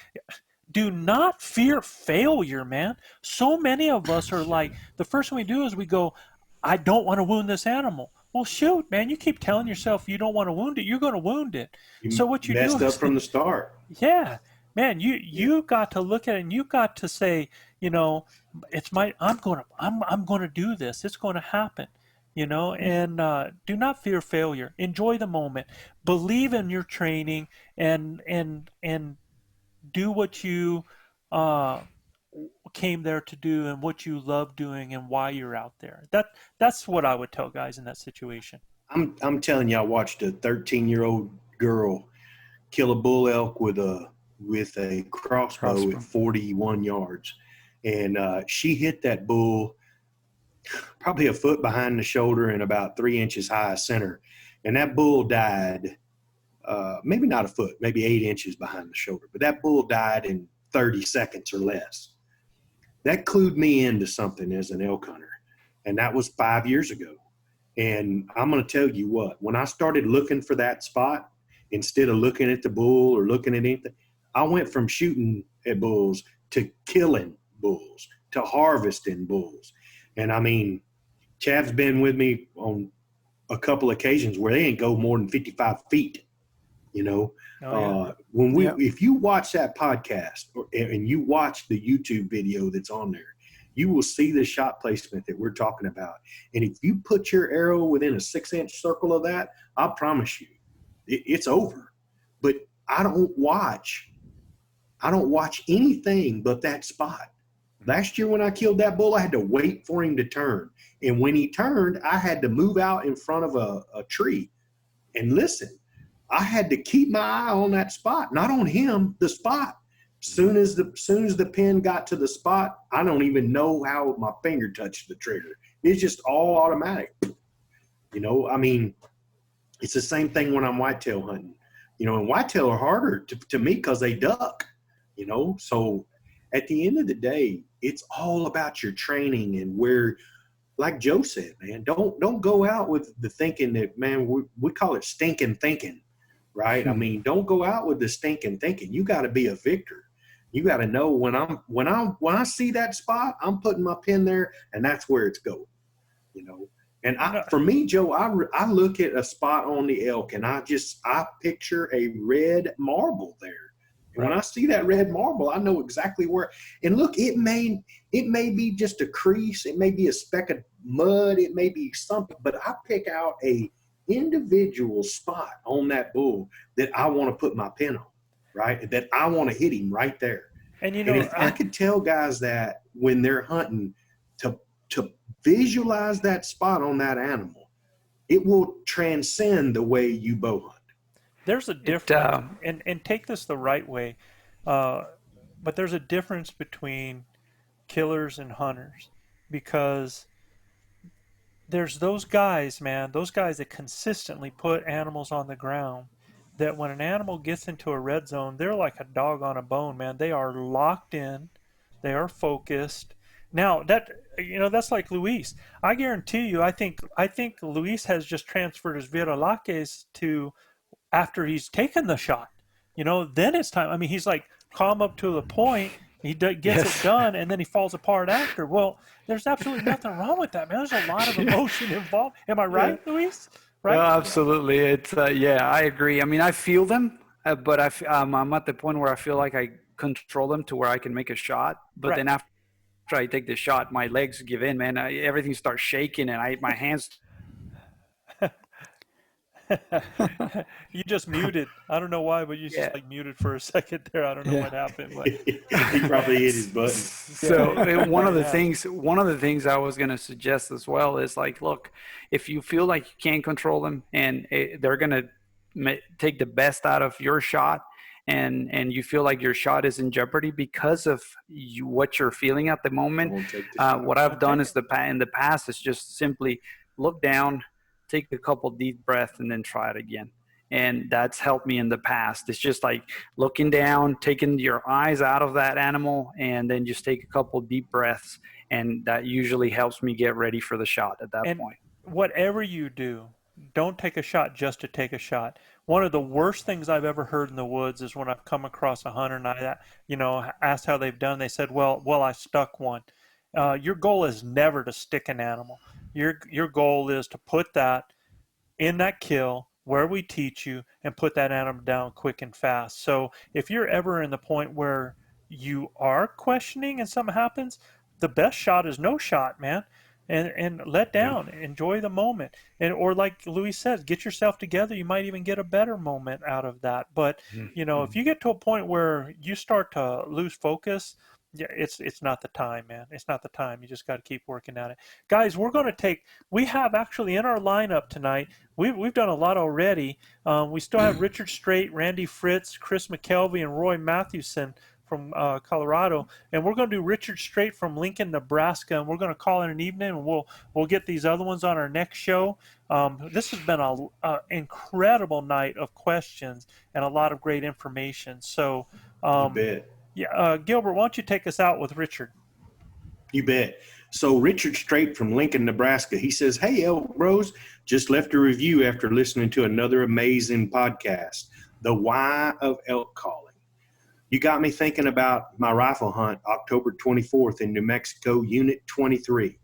Do not fear failure, man. So many of us are like, the first thing we do is we go, I don't want to wound this animal. Well, shoot, man, you keep telling yourself you don't want to wound it, you're going to wound it. So what you messed do up is, from the start. yeah, man, you got to look at it and you got to say, you know, I'm going to do this. It's going to happen, you know, and do not fear failure. Enjoy the moment. Believe in your training and do what you came there to do and what you love doing and why you're out there. That's what I would tell guys in that situation. I'm telling you, I watched a 13-year-old girl kill a bull elk with a crossbow at 41 yards. And she hit that bull probably a foot behind the shoulder and about 3 inches high center. And that bull died, maybe not a foot, maybe 8 inches behind the shoulder. But that bull died in 30 seconds or less. That clued me into something as an elk hunter. And that was 5 years ago. And I'm going to tell you what, when I started looking for that spot, instead of looking at the bull or looking at anything, I went from shooting at bulls to killing bulls to harvesting bulls. And I mean, Chav's been with me on a couple occasions where they ain't go more than 55 feet, you know. If you watch that podcast and you watch the YouTube video that's on there, you will see the shot placement that we're talking about. And if you put your arrow within a 6-inch circle of that, I promise you, it's over. But I don't watch anything but that spot. Last year when I killed that bull, I had to wait for him to turn. And when he turned, I had to move out in front of a tree and listen. I had to keep my eye on that spot, not on him, the spot. Soon as the pin got to the spot, I don't even know how my finger touched the trigger. It's just all automatic. You know, I mean, it's the same thing when I'm whitetail hunting. You know, and whitetail are harder to me because they duck, you know. So at the end of the day, it's all about your training and where, like Joe said, man, don't go out with the thinking that, man, we call it stinking thinking, right? I mean, don't go out with the stinking thinking. You got to be a victor. You got to know when I see that spot, I'm putting my pin there, and that's where it's going, you know. And for me, Joe, I look at a spot on the elk, and I picture a red marble there. And when I see that red marble, I know exactly where. And look, it may be just a crease, it may be a speck of mud, it may be something, but I pick out a individual spot on that bull that I want to put my pin on, right? That I want to hit him right there. And you know, if I could tell guys that when they're hunting to visualize that spot on that animal, it will transcend the way you bow hunt. There's a difference, and take this the right way, but there's a difference between killers and hunters, because there's those guys, man, those guys that consistently put animals on the ground, that when an animal gets into a red zone, they're like a dog on a bone, man. They are locked in, they are focused. Now that's like Luis. I guarantee you, I think Luis has just transferred his viralaques to after he's taken the shot. You know, then it's time. I mean, he's like calm up to the point. He gets it done, and then he falls apart after. Well, there's absolutely nothing wrong with that, man. There's a lot of emotion involved. Am I right, Luis? Right? No, absolutely. It's I agree. I mean, I feel them, but I'm at the point where I feel like I control them to where I can make a shot. But then after I take the shot, my legs give in, man. Everything starts shaking, and my hands. You just muted. I don't know why, but you just like muted for a second there. I don't know what happened. But he probably hit his button. So one of the things I was going to suggest as well is, like, look, if you feel like you can't control them and they're going to take the best out of your shot, and you feel like your shot is in jeopardy because of what you're feeling at the moment, what I've done is in the past is just simply look down, take a couple deep breaths, and then try it again. And that's helped me in the past. It's just like looking down, taking your eyes out of that animal, and then just take a couple deep breaths. And that usually helps me get ready for the shot at that point. Whatever you do, don't take a shot just to take a shot. One of the worst things I've ever heard in the woods is when I've come across a hunter and I, asked how they've done. They said, well, I stuck one. Your goal is never to stick an animal. Your goal is to put that in that kill where we teach you and put that animal down quick and fast. So if you're ever in the point where you are questioning and something happens, the best shot is no shot, man. And let down, enjoy the moment. Or like Luis says, get yourself together. You might even get a better moment out of that. But, if you get to a point where you start to lose focus, Yeah, it's not the time, man. It's not the time. You just got to keep working at it, guys. We have actually in our lineup tonight. We've done a lot already. We still have Richard Strait, Randy Fritz, Chris McKelvey, and Roy Mathewson from Colorado, and we're going to do Richard Strait from Lincoln, Nebraska, and we're going to call it an evening, and we'll get these other ones on our next show. This has been an incredible night of questions and a lot of great information. So. You bet. Yeah, Gilbert, why don't you take us out with Richard? You bet. So Richard Strait from Lincoln, Nebraska, he says, "Hey, ElkBros, just left a review after listening to another amazing podcast, The Why of Elk Calling. You got me thinking about my rifle hunt October 24th in New Mexico, Unit 23.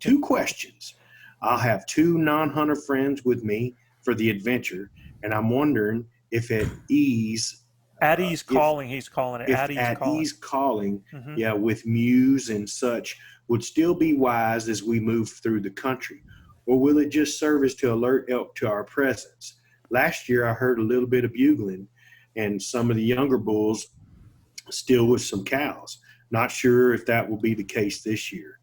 2 questions. I'll have 2 non-hunter friends with me for the adventure, and I'm wondering if at ease calling, he's calling it. At ease calling, Mm-hmm. yeah, with Muse and such would still be wise as we move through the country, or will it just serve as to alert elk to our presence? Last year, I heard a little bit of bugling and some of the younger bulls still with some cows. Not sure if that will be the case this year.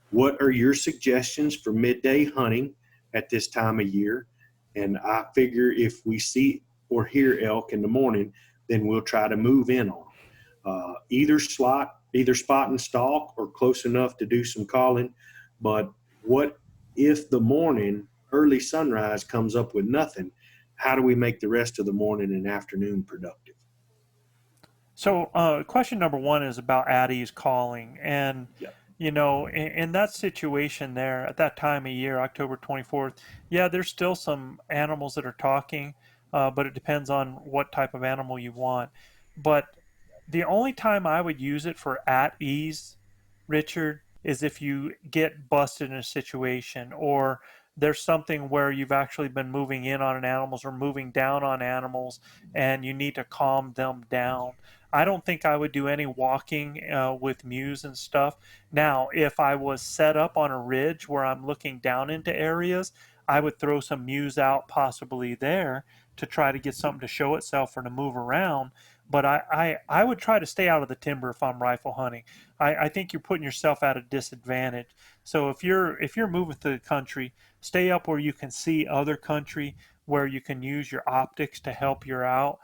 What are your suggestions for midday hunting at this time of year? And I figure if we see or hear elk in the morning, then we'll try to move in on them. Either spot and stalk or close enough to do some calling. But what if the morning, early sunrise comes up with nothing? How do we make the rest of the morning and afternoon productive?" So question number 1 is about at ease calling. And, you know, in that situation there, at that time of year, October 24th, yeah, there's still some animals that are talking. But it depends on what type of animal you want. But the only time I would use it for at ease, Richard, is if you get busted in a situation or there's something where you've actually been moving in on animals or moving down on animals and you need to calm them down. I don't think I would do any walking with Muse and stuff. Now, if I was set up on a ridge where I'm looking down into areas, I would throw some Muse out possibly there to try to get something to show itself or to move around. But I would try to stay out of the timber if I'm rifle hunting. I think you're putting yourself at a disadvantage. So if you're moving through the country, stay up where you can see other country, where you can use your optics to help you out.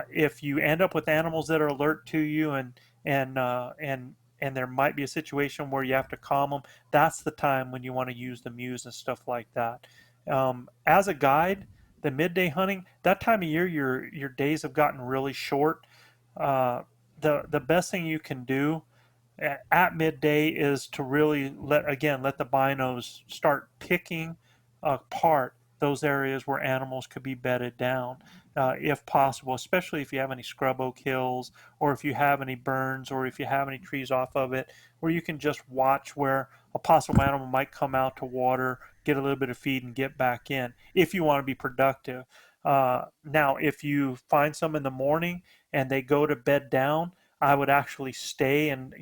If you end up with animals that are alert to you and there might be a situation where you have to calm them, that's the time when you want to use the Muse and stuff like that. As a guide, the midday hunting, that time of year, your days have gotten really short. The best thing you can do at midday is to really let the binos start picking apart those areas where animals could be bedded down, if possible, especially if you have any scrub oak hills or if you have any burns or if you have any trees off of it, where you can just watch where a possible animal might come out to water, get a little bit of feed and get back in if you want to be productive. Now, if you find some in the morning and they go to bed down, I would actually stay and,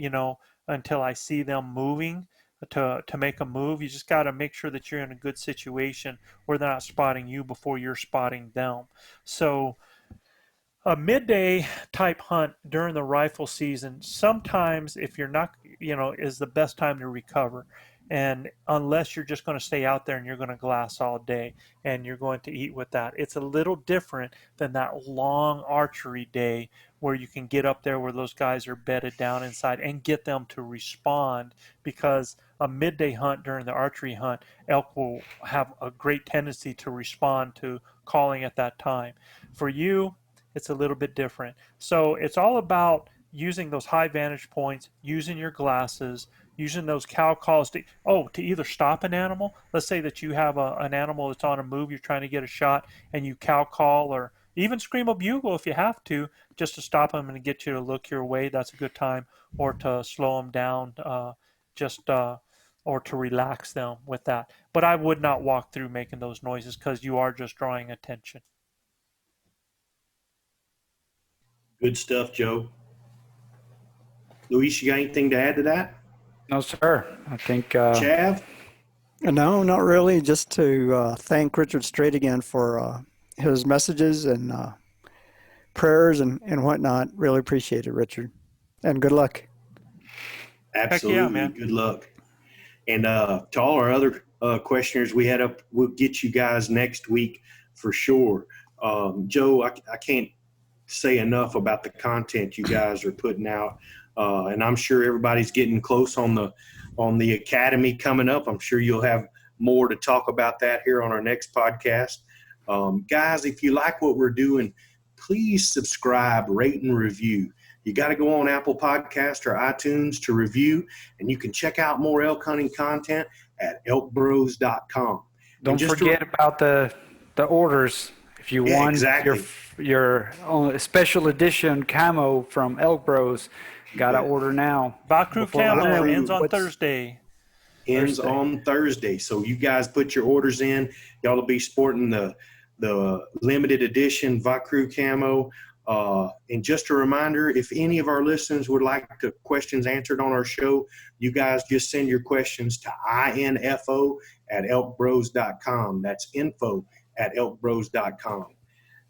until I see them moving to make a move. You just got to make sure that you're in a good situation where they're not spotting you before you're spotting them. So a midday type hunt during the rifle season, sometimes if you're not, is the best time to recover. And unless you're just going to stay out there and you're going to glass all day and you're going to eat with that, it's a little different than that long archery day where you can get up there where those guys are bedded down inside and get them to respond, because a midday hunt during the archery hunt, elk will have a great tendency to respond to calling at that time. For you, it's a little bit different. So it's all about using those high vantage points, using your glasses, using those cow calls to either stop an animal. Let's say that you have an animal that's on a move, you're trying to get a shot, and you cow call or even scream a bugle if you have to, just to stop them and get you to look your way. That's a good time. Or to slow them down, or to relax them with that. But I would not walk through making those noises because you are just drawing attention. Good stuff, Joe. Luis, you got anything to add to that? No, sir. I think Chav? No, not really. Just to thank Richard Strait again for his messages and prayers and whatnot. Really appreciate it, Richard. And good luck. Absolutely. man. Good luck. And to all our other questioners we had up, we'll get you guys next week for sure. Joe, I can't say enough about the content you guys are putting out. And I'm sure everybody's getting close on the Academy coming up. I'm sure you'll have more to talk about that here on our next podcast. Guys, if you like what we're doing, please subscribe, rate, and review. You got to go on Apple Podcast or iTunes to review, and you can check out more elk hunting content at ElkBros.com. Don't forget about the orders. If you want exactly. your own special edition camo from ElkBros, got to order now. Vakru camo ends on Thursday. Ends on Thursday. So you guys put your orders in. Y'all will be sporting the limited edition Vakru camo. And just a reminder, if any of our listeners would like questions answered on our show, you guys just send your questions to info@elkbros.com. That's info@elkbros.com.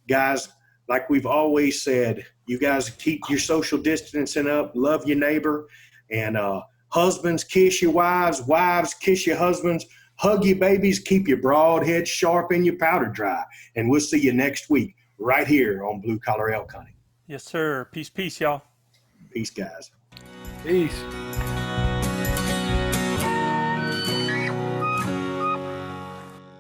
Guys, like we've always said, you guys keep your social distancing up, love your neighbor, and husbands, kiss your wives, wives, kiss your husbands, hug your babies, keep your broad head sharp and your powder dry. And we'll see you next week right here on Blue Collar Elk Hunting. Yes, sir. Peace, y'all. Peace, guys. Peace.